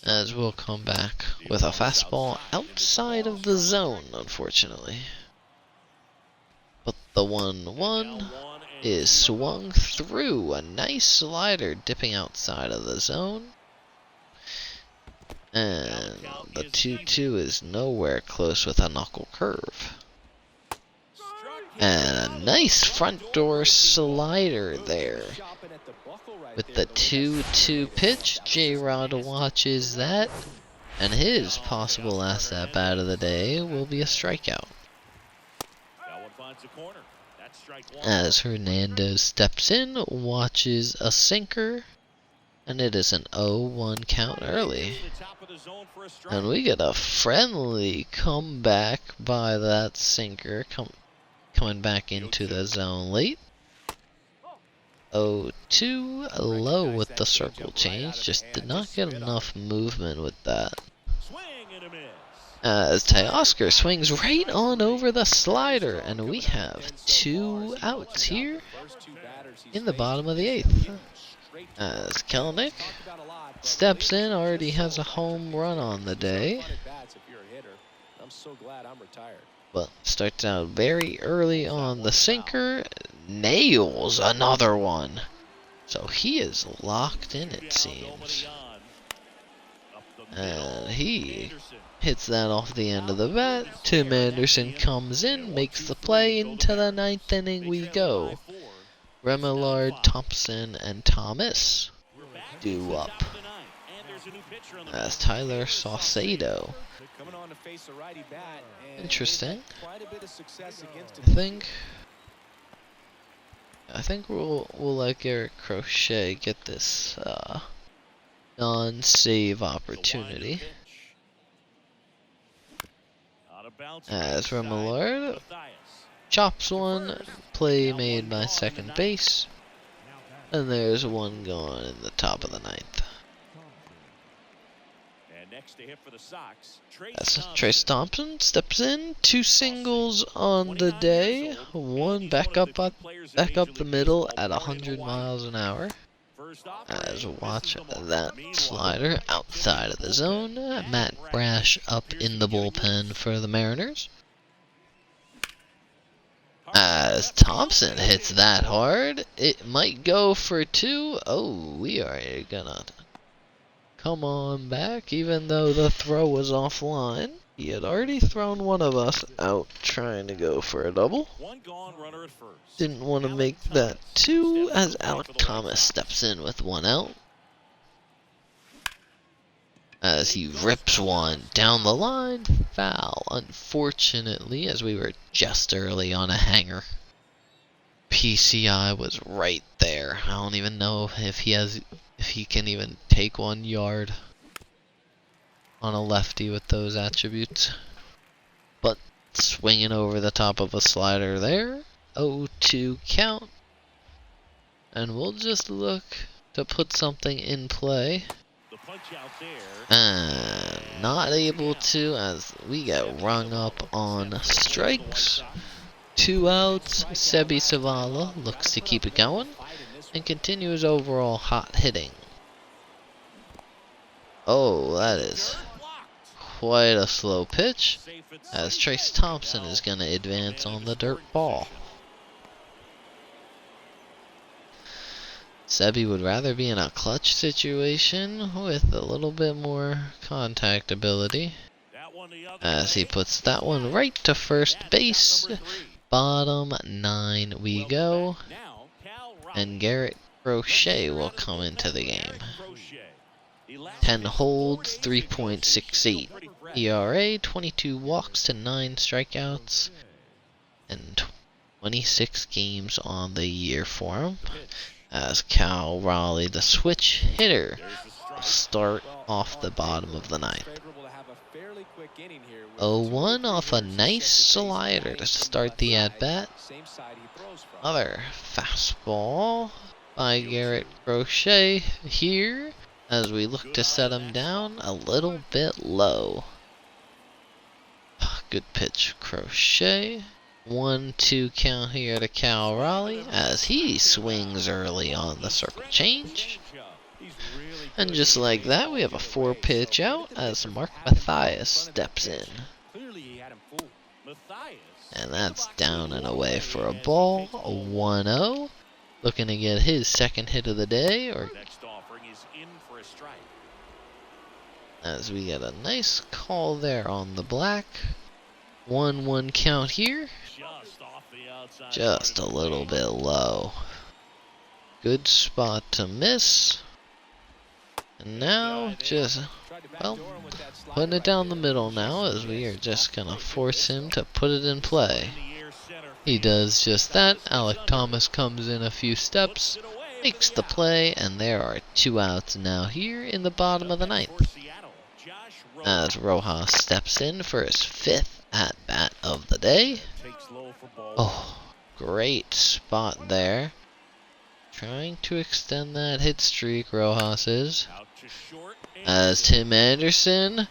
As we'll come back with a fastball outside of the zone, unfortunately. But the 1-1 is swung through. A nice slider dipping outside of the zone. And the 2-2 is nowhere close with a knuckle curve. And a nice front door slider there. With the 2-2 pitch, J-Rod watches that. And his possible last at-bat of the day will be a strikeout. As Hernandez steps in, watches a sinker. And it is an 0-1 count early. And we get a friendly comeback by that sinker coming back into the zone late. 0-2, low with the circle change. Just did not get enough movement with that. As Teoscar swings right on over the slider. And we have 2 outs here in the bottom of the 8th. As Kelenic steps in, already has a home run on the day. Well, starts out very early on the sinker, nails another one. So he is locked in, it seems. And he hits that off the end of the bat. Tim Anderson comes in, makes the play. Into the ninth inning we go. Remillard, Thompson, and Thomas due up as Tyler Saucedo. Coming on to face a righty bat, and Interesting. quite a bit of success against I think we'll let Garrett Crochet get this non-save opportunity. As Remillard chops one, play made by second base, and there's one gone in the top of the ninth. Next to hit for the Sox, Trace Thompson steps in, 2 singles on the day, one back up the middle at 100 miles an hour. As watch that slider outside of the zone. Matt Brash up in the bullpen for the Mariners. As Thompson hits that hard, it might go for 2. Oh, we are gonna come on back, even though the throw was offline. He had already thrown one of us out trying to go for a double. One gone, runner at first. Didn't want to make that 2 as Alec Thomas steps in with 1 out. As he rips one down the line, foul, unfortunately, as we were just early on a hanger. PCI was right there. I don't even know if he can even take 1 yard on a lefty with those attributes. But swinging over the top of a slider there. 0-2 count. And we'll just look to put something in play. And not able to, as we get rung up on strikes. 2 outs. Sebi Savala looks to keep it going and continue his overall hot hitting. Oh, that is quite a slow pitch, as Trace Thompson is going to advance on the dirt ball. Sebi would rather be in a clutch situation with a little bit more contact ability, as he puts that one right to first base. Bottom 9 we go, and Garrett Crochet will come into the game. 10 holds, 3.68 ERA, 22 walks to 9 strikeouts, and 26 games on the year for him. As Cal Raleigh, the switch hitter, will start off the bottom of the ninth. 0-1 off a nice slider to start the at-bat. Another fastball by Garrett Crochet here, as we look to set him down a little bit low. Good pitch, Crochet. 1-2 count here to Cal Raleigh, as he swings early on the circle change. And just like that, we have a 4-pitch out as Mark Mathias steps in. And that's down and away for a ball. 1-0. Looking to get his second hit of the day, or as we get a nice call there on the black. 1-1 count here. Just a little bit low. Good spot to miss. And now just, well, putting it down the middle now, as we are just going to force him to put it in play. He does just that. Alec Thomas comes in a few steps, makes the play, and there are 2 outs now here in the bottom of the ninth, as Rojas steps in for his 5th at-bat of the day. Oh, great spot there. Trying to extend that hit streak, Rojas is. As Tim Anderson,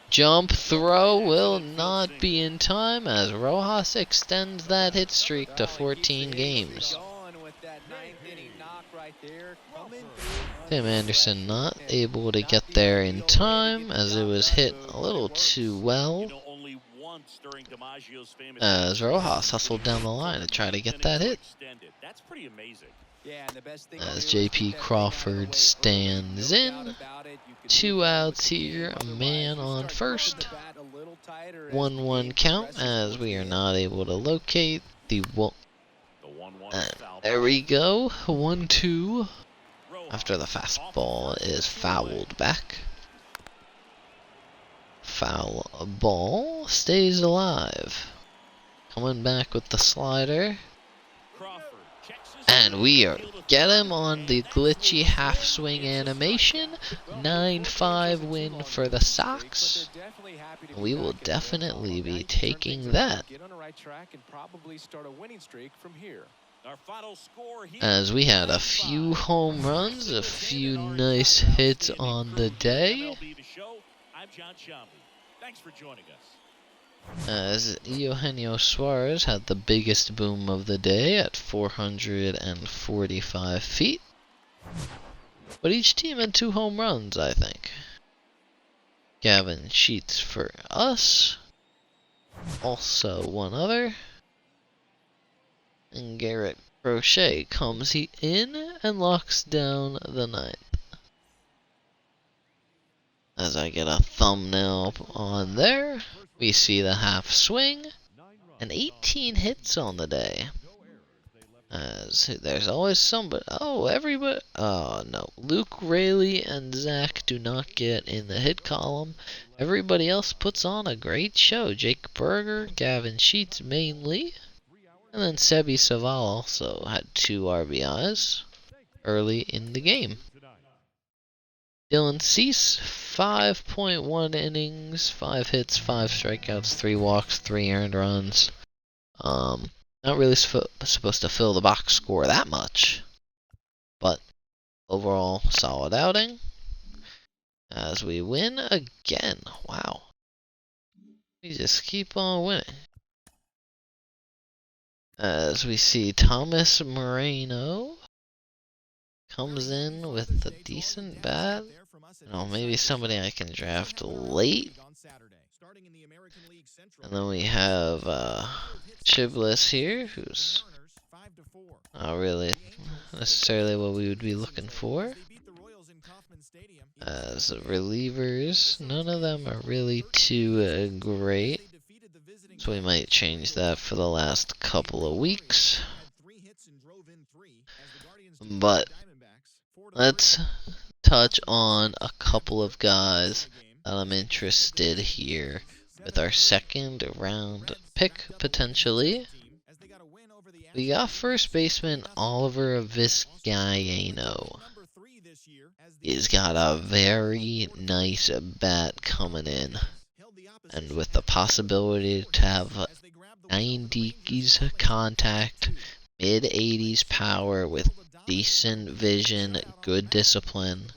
jump throw will not be in time, as Rojas extends that hit streak to 14 games. Tim Anderson not able to get there in time, as it was hit a little too well, as Rojas hustled down the line to try to get that hit. As J.P. Crawford stands in, 2 outs here, a man on first. 1-1 count as we are not able to locate the wall. There we go, 1-2 after the fastball is fouled back. Foul ball stays alive. Coming back with the slider. And we are get him on the glitchy half swing animation. 9-5 win for the Sox. We will definitely be taking that. As we had a few home runs, a few nice hits on the day. As Eugenio Suarez had the biggest boom of the day at 445 feet. But each team had 2 home runs, I think. Gavin Sheets for us. Also one other. And Garrett Crochet comes in and locks down the 9th. As I get a thumbnail on there, we see the half swing and 18 hits on the day. As there's always somebody. Oh, everybody. Oh, no. Luke Raley and Zach do not get in the hit column. Everybody else puts on a great show. Jake Berger, Gavin Sheets mainly. And then Sebi Saval also had 2 RBIs early in the game. Dylan Cease, 5.1 innings, 5 hits, 5 strikeouts, 3 walks, 3 earned runs. Not really supposed to fill the box score that much, but overall solid outing. As we win again. Wow. We just keep on winning. As we see Thomas Moreno comes in with a decent bat. You know, maybe somebody I can draft late. And then we have Chiblis here, who's not really necessarily what we would be looking for. As relievers, none of them are really too great. So we might change that for the last couple of weeks. But let's touch on a couple of guys that I'm interested here with our 2nd round pick potentially. We got first baseman Oliver Vizcaino. He's got a very nice bat coming in, and with the possibility to have 90s contact, mid-80s power with decent vision, good discipline.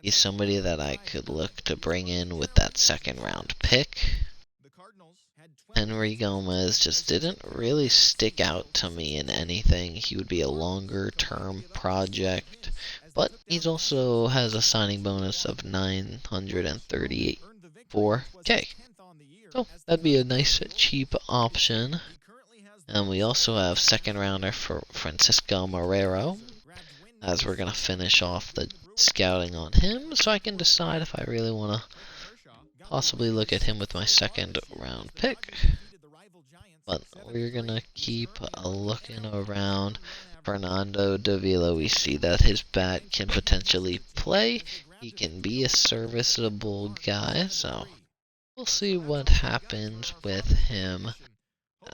He's somebody that I could look to bring in with that 2nd round pick. Henry Gomez just didn't really stick out to me in anything. He would be a longer term project, but he also has a signing bonus of $934K. So that'd be a nice cheap option. And we also have 2nd rounder for Francisco Marrero, as we're going to finish off the scouting on him, so I can decide if I really want to possibly look at him with my 2nd round pick. But we're going to keep looking around. Fernando Davila, we see that his bat can potentially play. He can be a serviceable guy, so we'll see what happens with him.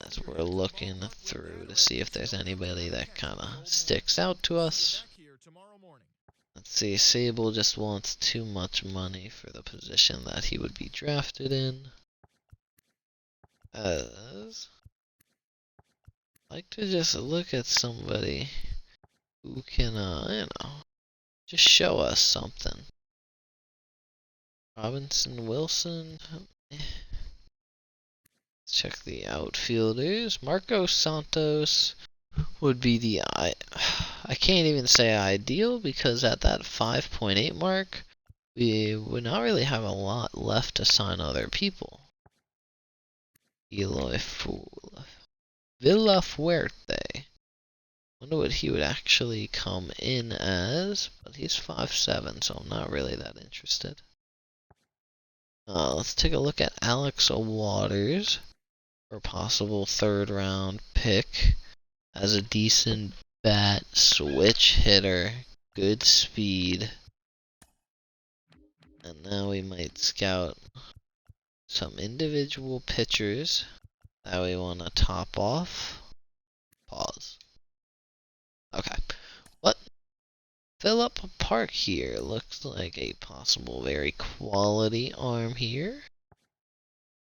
As we're looking through to see if there's anybody that kind of sticks out to us. Let's see, Sable just wants too much money for the position that he would be drafted in. As I like to just look at somebody who can, just show us something. Robinson Wilson. Check the outfielders. Marco Santos would be the I can't even say ideal, because at that 5.8 mark, we would not really have a lot left to sign other people. Eloy Villafuerte Wonder what he would actually come in as, but he's 5'7", so I'm not really that interested. Let's take a look at Alex Waters for possible third-round pick as a decent bat, switch hitter, good speed. And now we might scout some individual pitchers that we want to top off. Pause. Okay. What? Phillip Park here looks like a possible very quality arm here.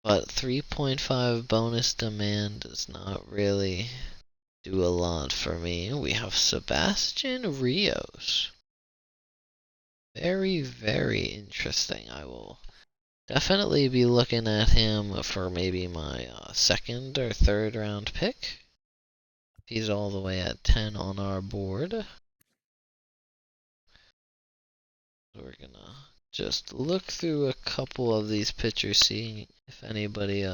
But 3.5 bonus demand does not really do a lot for me. We have Sebastian Rios. Very, very interesting. I will definitely be looking at him for maybe my second or third round pick. He's all the way at 10 on our board. We're gonna just look through a couple of these pitchers, seeing if anybody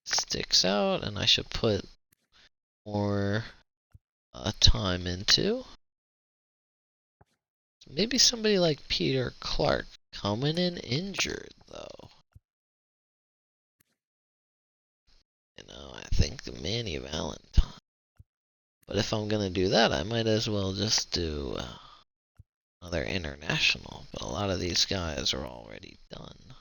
sticks out and I should put more time into. Maybe somebody like Peter Clark coming in injured though. I think Manny Valentine. But if I'm gonna do that, I might as well just do another international. But a lot of these guys are already done.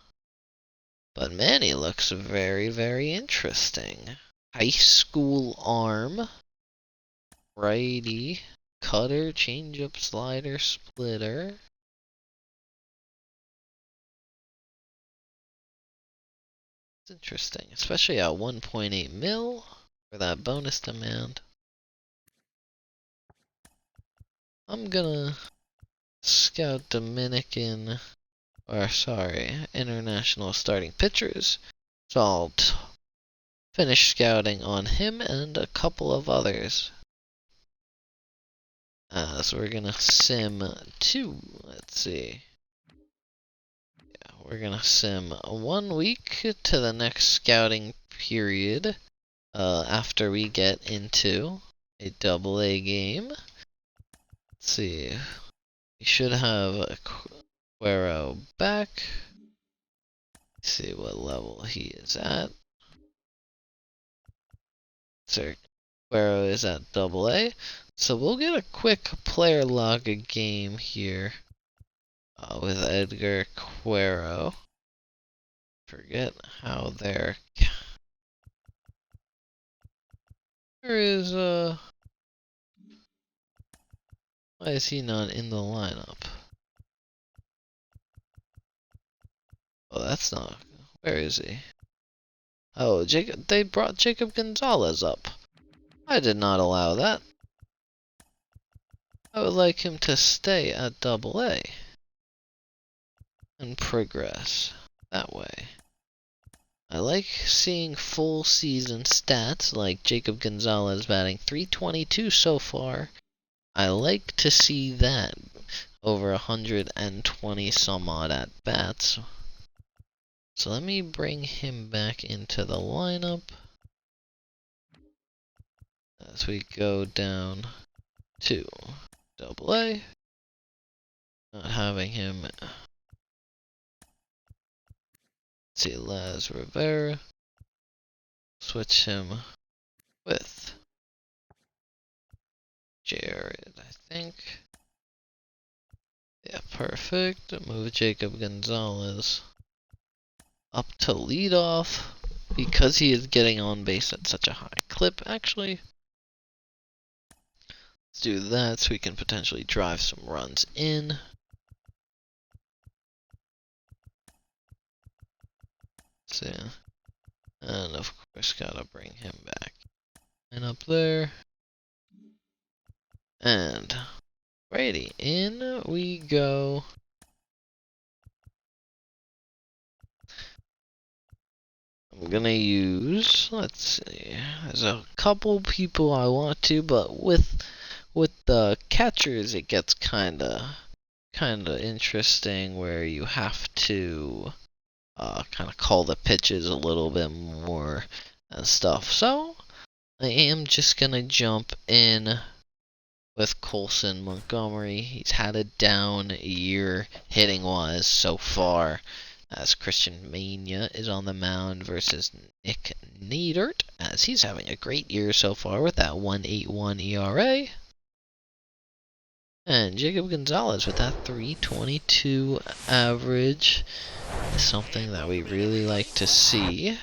But Manny looks very, very interesting. High school arm. Righty. Cutter, changeup, slider, splitter. It's interesting, especially at 1.8 mil for that bonus demand. I'm gonna scout international starting pitchers. So I'll finish scouting on him and a couple of others. So we're gonna sim 2. Let's see. Yeah, we're gonna sim 1 week to the next scouting period. After we get into a AA game. Let's see. We should have Cuero back. Let's see what level he is at. So Cuero is at AA. So we'll get a quick player log game here with Edgar Cuero. Forget how they're. Where is why is he not in the lineup? Oh, that's not. Where is he? Oh, they brought Jacob Gonzalez up. I did not allow that. I would like him to stay at AA and progress that way. I like seeing full season stats like Jacob Gonzalez batting .322 so far. I like to see that over 120 some odd at bats. So let me bring him back into the lineup as we go down to AA. Not having him. Let's see, Laz Rivera. Switch him with Jared, I think. Yeah, perfect. Move Jacob Gonzalez up to leadoff because he is getting on base at such a high clip, actually. Let's do that so we can potentially drive some runs in. So, and of course, gotta bring him back. And up there. And righty, in we go. I'm gonna use, let's see, there's a couple people I want to, but with the catchers it gets kinda interesting where you have to kind of call the pitches a little bit more and stuff. So I am just gonna jump in with Colson Montgomery. He's had a down year hitting wise so far, as Christian Mania is on the mound versus Nick Neidert, as he's having a great year so far with that 1.81 ERA. And Jacob Gonzalez with that 3.22 average is something that we really like to see.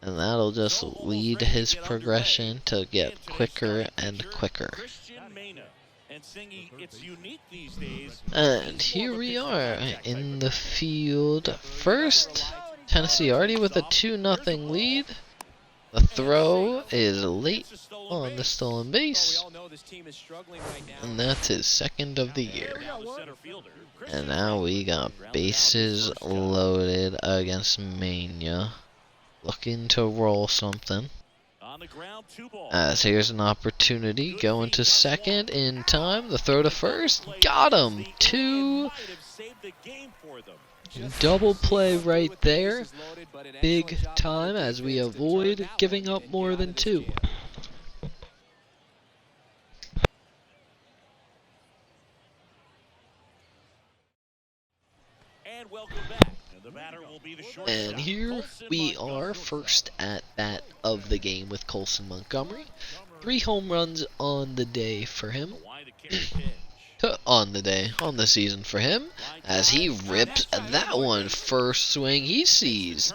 And that'll just lead his progression to get quicker and quicker. And here we are in the field first. Tennessee already with a 2-0 lead. The throw is late on the stolen base. And that's his second of the year. And now we got bases loaded against Mania. Looking to roll something. As here's an opportunity. Going to second in time. The throw to first. Got him. 2. Double play right there. Big time as we avoid giving up more than 2. And welcome back. The batter will be the shortstop. And here we are, first at bat of the game with Colson Montgomery. 3 home runs on the day for him. On the season for him, as he rips that one first swing he sees.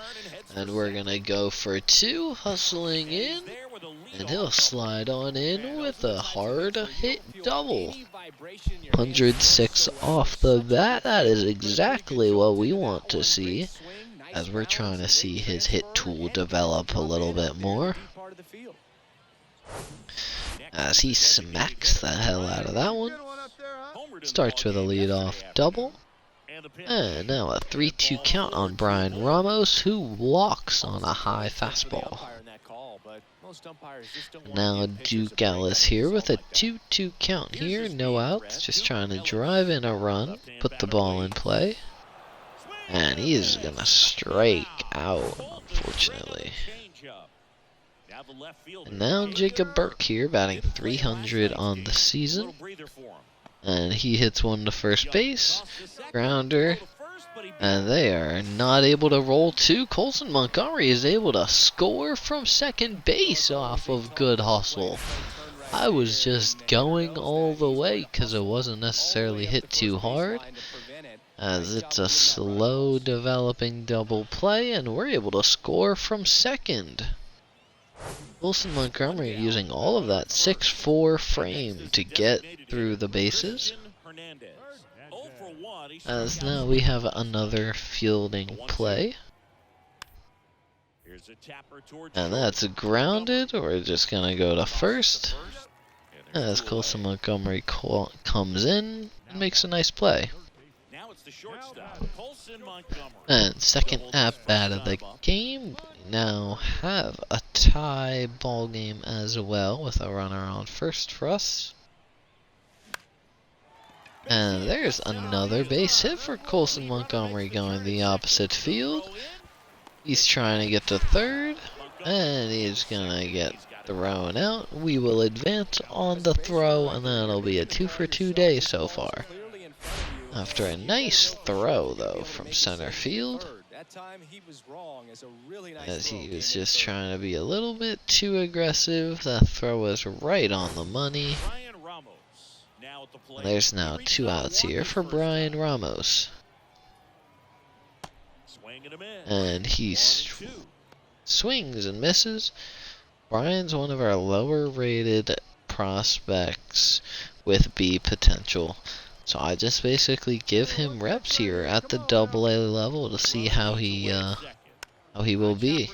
And we're gonna go for 2, hustling in, and he'll slide on in with a hard hit double. 106 off the bat. That is exactly what we want to see, as we're trying to see his hit tool develop a little bit more. As he smacks the hell out of that one. Starts with a leadoff double. And now a 3-2 count on Brian Ramos, who walks on a high fastball. Now Duke Ellis here with a 2-2 count here. No outs, just trying to drive in a run, put the ball in play. And he is going to strike out, unfortunately. And now Jacob Burke here, batting 300 on the season. And he hits one to first base, grounder, and they are not able to roll 2. Colson Montgomery is able to score from second base off of good hustle. I was just going all the way because it wasn't necessarily hit too hard, as it's a slow developing double play, and we're able to score from second. Colson Montgomery using all of that 6'4" frame to get through the bases. As now we have another fielding play. And that's grounded. We're just going to go to first. As Colson Montgomery comes in and makes a nice play. And second at bat of the game. We now have a tie ball game as well, with a runner on first for us. And there's another base hit for Colson Montgomery going the opposite field. He's trying to get to third, and he's gonna get thrown out. We will advance on the throw, and that'll be a 2-for-2 day so far. After a nice throw, though, from center field, as he was just trying to be a little bit too aggressive. That throw was right on the money. There's now 2 outs here for Brian Ramos. And he swings and misses. Brian's one of our lower rated prospects with B potential. So I just basically give him reps here at the AA level to see how he will be.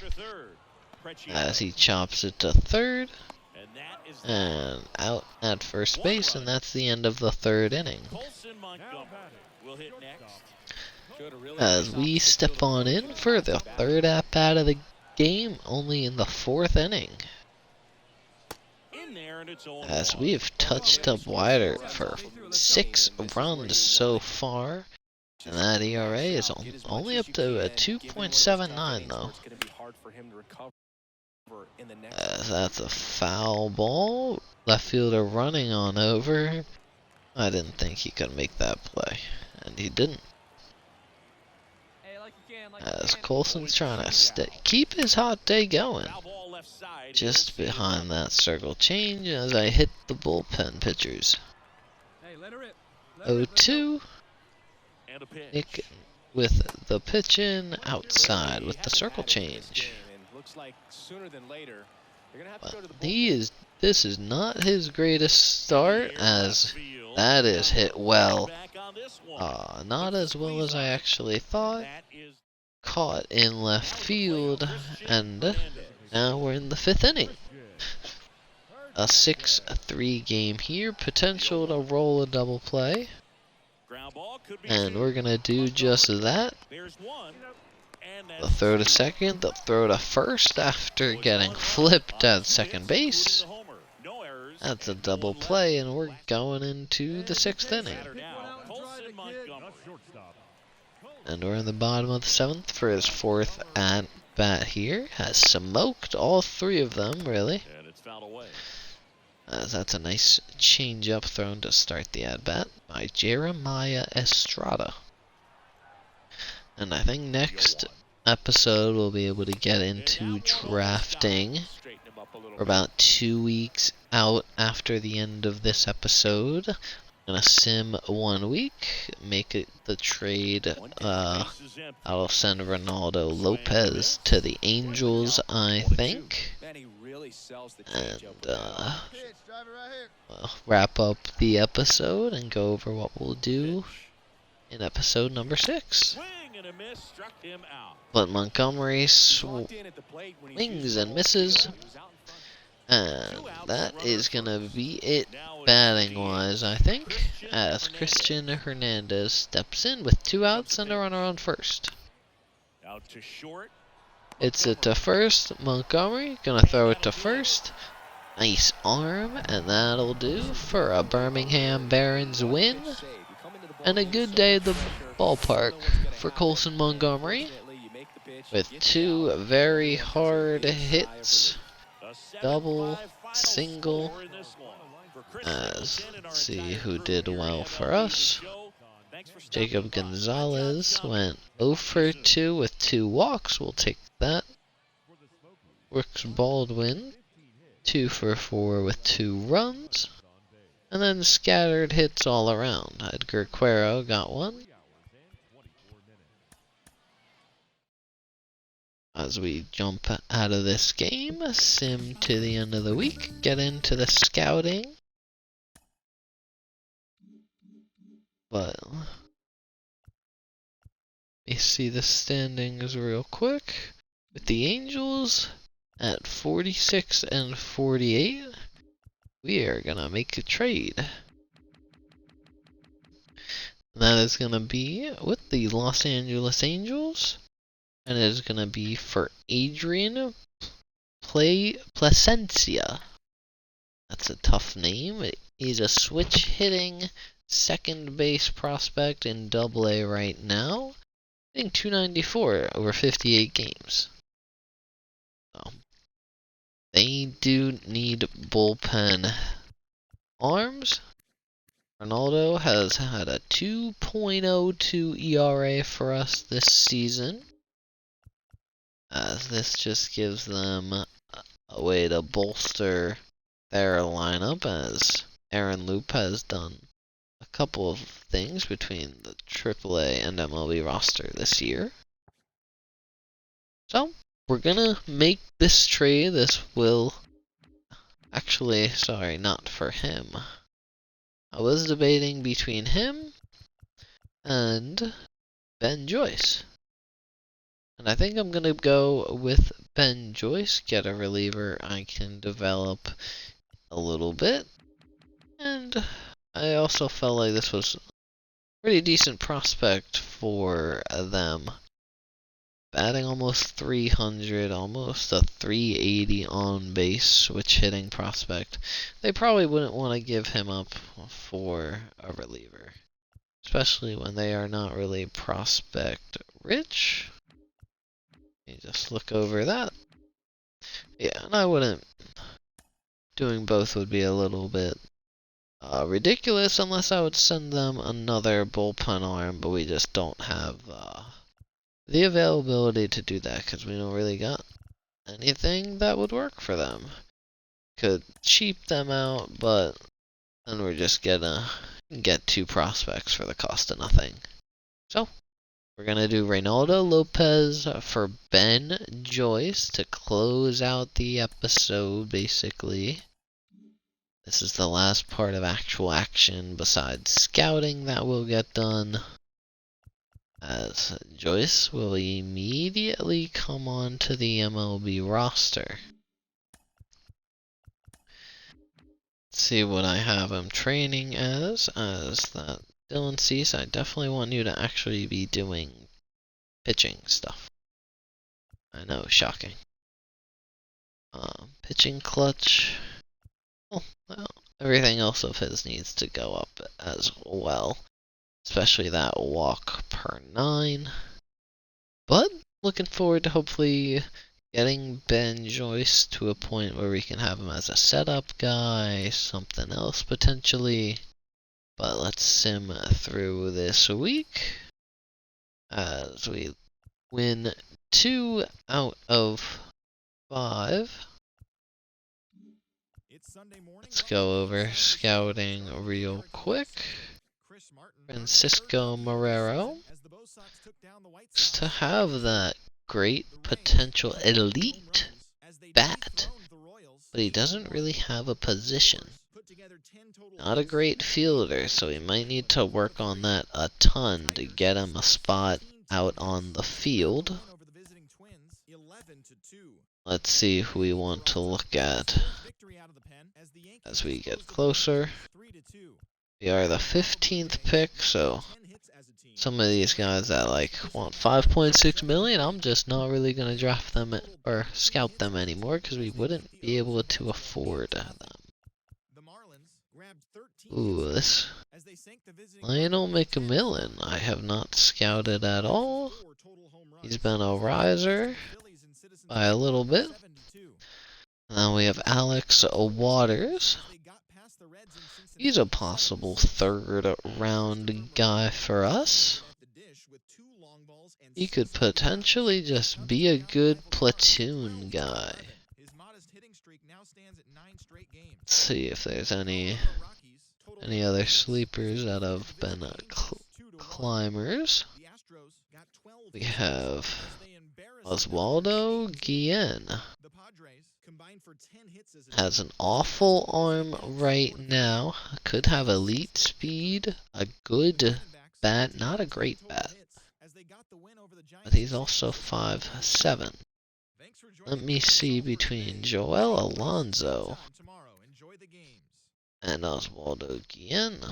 As he chops it to third and out at first base, and that's the end of the 3rd inning. As we step on in for the 3rd at bat of the game, only in the 4th inning. As we've touched up wider for 6 runs so far, and that ERA is only up to a 2.79 though. In the next That's a foul ball. Left fielder running on over. I didn't think he could make that play, and he didn't. As Colson's trying to keep his hot day going. Foul ball left side. Just behind that circle change as I hit the bullpen pitchers. 0-2. And a pitch. Nick with the pitch in outside with the circle change. Looks like sooner than later they're gonna have to Well, go to the this is not his greatest start, as that is hit well. Back on this one. Not as well as I actually thought. That is Caught in left field, and now we're in the 5th inning. A 6-3 game here, potential to roll a double play, ground ball, could be and two. we're gonna do just that. There's one. And The that's throw to two. second, the throw to first after getting flipped at second base. No errors. That's a double play, and we're going into the 6th inning. Batter now, Colson Montgomery. Shortstop. And we're in the bottom of the 7th for his 4th at bat here. Has smoked all 3 of them, really. And it's fouled away. As that's a nice change-up thrown to start the at bat by Jeremiah Estrada. And I think next episode we'll be able to get into drafting. Straighten him up a little We're about 2 weeks out after the end of this episode. I'm gonna sim 1 week, make it the trade. I'll send Ronaldo Lopez to the Angels, I think, Man, he really sells the and changeup. well, wrap up the episode and go over what we'll do in episode number 6. Swing and a miss, struck him out. But Montgomery Walked in at the plate when he swings used and all misses, the power. He was out in front. and that is gonna be it batting wise, I think, as Christian Hernandez steps in with 2 outs and a runner on first. Out to short. It's it to first. Montgomery gonna throw it to first. Nice arm, and that'll do for a Birmingham Barons win and a good day at the ballpark for Colson Montgomery, with 2 very hard hits. Double, single, as let's see who did well for us. Jacob Gonzalez went 0 for 2 with 2 walks. We'll take that. Brooks Baldwin 2 for 4 with 2 runs. And then scattered hits all around. Edgar Cuero got 1. As we jump out of this game, sim to the end of the week, get into the scouting. But let me see the standings real quick. With the Angels at 46 and 48, we are gonna make a trade. That is gonna be with the Los Angeles Angels. And it is going to be for Adrian Placencia. That's a tough name. He's a switch hitting second base prospect in Double-A right now. Hitting .294 over 58 games. So, they do need bullpen arms. Ronaldo has had a 2.02 ERA for us this season. As this just gives them a way to bolster their lineup, as Aaron Loop has done a couple of things between the AAA and MLB roster this year. So, we're gonna make this trade. This will actually, sorry, not for him. I was debating between him and Ben Joyce. And I think I'm going to go with Ben Joyce, get a reliever I can develop a little bit. And I also felt like this was a pretty decent prospect for them. Batting almost 300, almost a 380 on base switch hitting prospect. They probably wouldn't want to give him up for a reliever, especially when they are not really prospect rich. Just look over that. Yeah, and I wouldn't. Doing both would be a little bit ridiculous unless I would send them another bullpen arm, but we just don't have the availability to do that because we don't really got anything that would work for them. Could cheap them out, but then we're just gonna get 2 prospects for the cost of nothing. So, we're gonna do Reynaldo Lopez for Ben Joyce to close out the episode, basically. This is the last part of actual action besides scouting that will get done, as Joyce will immediately come on to the MLB roster. Let's see what I have him training as that Dylan Cease. I definitely want you to actually be doing pitching stuff. I know, shocking. Pitching clutch. Well, everything else of his needs to go up as well, especially that walk per 9. But looking forward to hopefully getting Ben Joyce to a point where we can have him as a setup guy, something else potentially. But let's sim through this week as we win 2 out of 5. Let's go over scouting real quick. Francisco Marrero looks to have that great potential elite bat, but he doesn't really have a position. Not a great fielder, so we might need to work on that a ton to get him a spot out on the field. Let's see who we want to look at as we get closer. We are the 15th pick, so some of these guys that want 5.6 million, I'm just not really gonna draft them or scout them anymore because we wouldn't be able to afford them. Ooh, this Lionel McMillan I have not scouted at all. He's been a riser by a little bit. Now we have Alex Waters. He's a possible 3rd round guy for us. He could potentially just be a good platoon guy. Let's see if there's any other sleepers that have been climbers. We have Oswaldo Guillen. Has an awful arm right now. Could have elite speed. A good bat. Not a great bat. But he's also 5'7". Let me see between Joel Alonso and Oswaldo Guillen.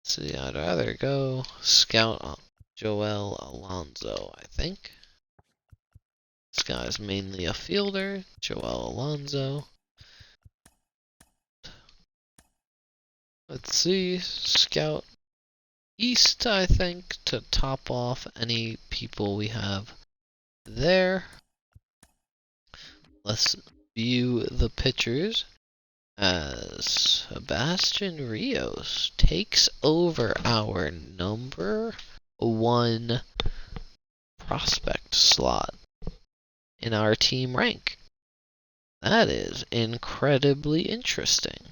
See, I'd rather go scout Joel Alonso, I think. This guy's mainly a fielder, Joel Alonso. Let's see, scout East, I think, to top off any people we have there. Let's view the pitchers as Sebastian Rios takes over our number 1 prospect slot in our team rank. That is incredibly interesting.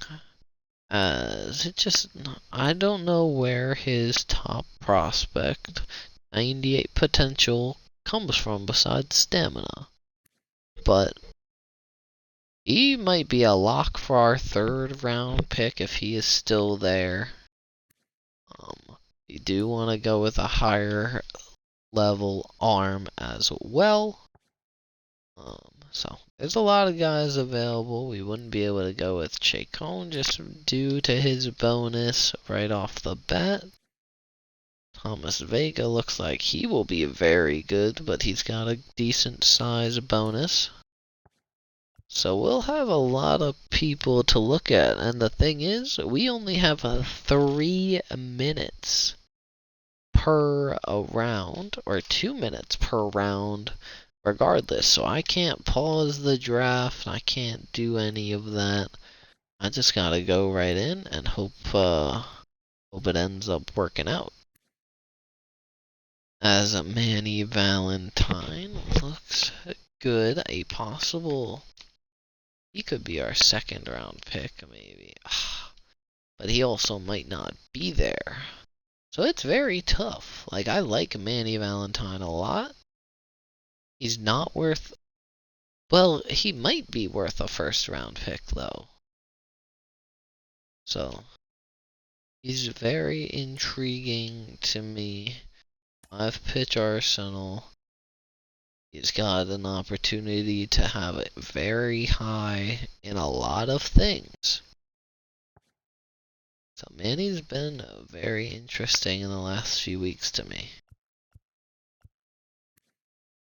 I don't know where his top prospect, 98 potential, comes from besides stamina. But he might be a lock for our 3rd round pick if he is still there. You do want to go with a higher level arm as well. So there's a lot of guys available. We wouldn't be able to go with Chacon just due to his bonus right off the bat. Thomas Vega looks like he will be very good, but he's got a decent size bonus. So we'll have a lot of people to look at, and the thing is, we only have 3 minutes per round, or 2 minutes per round, regardless. So I can't pause the draft. I can't do any of that. I just gotta go right in and hope it ends up working out. As a Manny Valentine looks good. A possible, he could be our second round pick maybe. But he also might not be there. So it's very tough. Like, I like Manny Valentine a lot. He's not worth, well, he might be worth a first round pick though. So he's very intriguing to me. 5-pitch arsenal. He's got an opportunity to have it very high in a lot of things. So Manny's been very interesting in the last few weeks to me.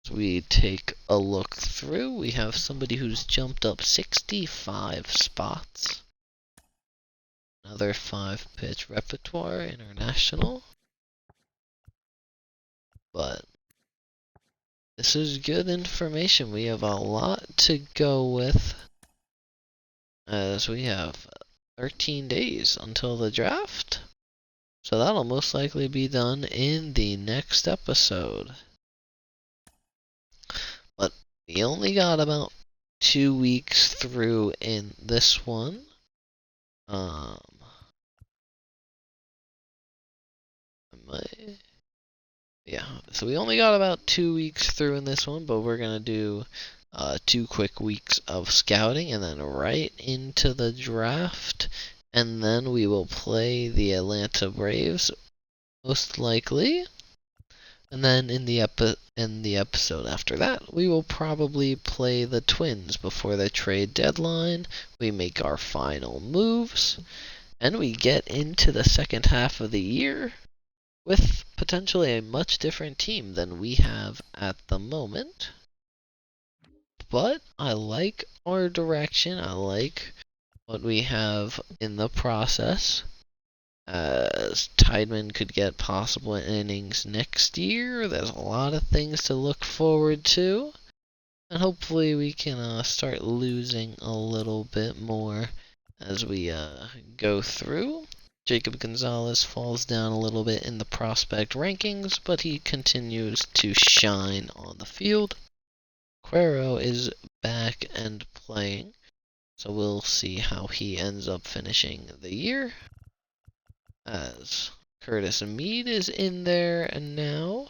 As we take a look through, we have somebody who's jumped up 65 spots. Another 5-pitch repertoire, international. But this is good information. We have a lot to go with, as we have 13 days until the draft. So that'll most likely be done in the next episode. But we only got about 2 weeks through in this one. Yeah, so we only got about 2 weeks through in this one, but we're gonna do 2 quick weeks of scouting and then right into the draft, and then we will play the Atlanta Braves most likely, and then in the episode after that we will probably play the Twins before the trade deadline. We make our final moves, and we get into the second half of the year with potentially a much different team than we have at the moment. But I like our direction. I like what we have in the process. As Tideman could get possible innings next year. There's a lot of things to look forward to. And hopefully we can start losing a little bit more as we go through. Jacob Gonzalez falls down a little bit in the prospect rankings, but he continues to shine on the field. Cuero is back and playing, so we'll see how he ends up finishing the year. As Curtis Mead is in there and now,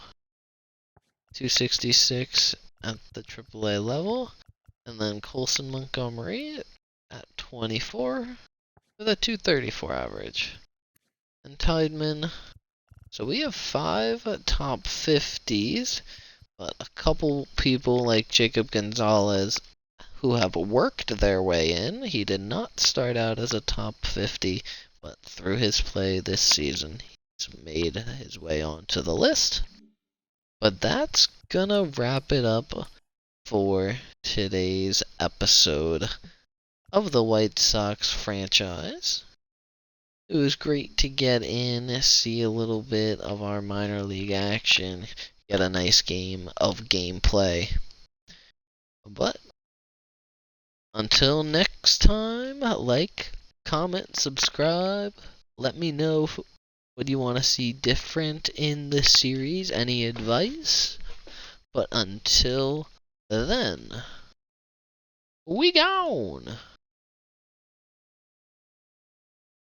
266 at the AAA level, and then Colson Montgomery at 24 with a 234 average. And Tideman, so we have 5 top 50s, but a couple people like Jacob Gonzalez who have worked their way in. He did not start out as a top 50, but through his play this season, he's made his way onto the list. But that's gonna wrap it up for today's episode of the White Sox franchise. It was great to get in, see a little bit of our minor league action, get a nice game of gameplay. But until next time, like, comment, subscribe, let me know what you want to see different in the series, any advice. But until then, we gone!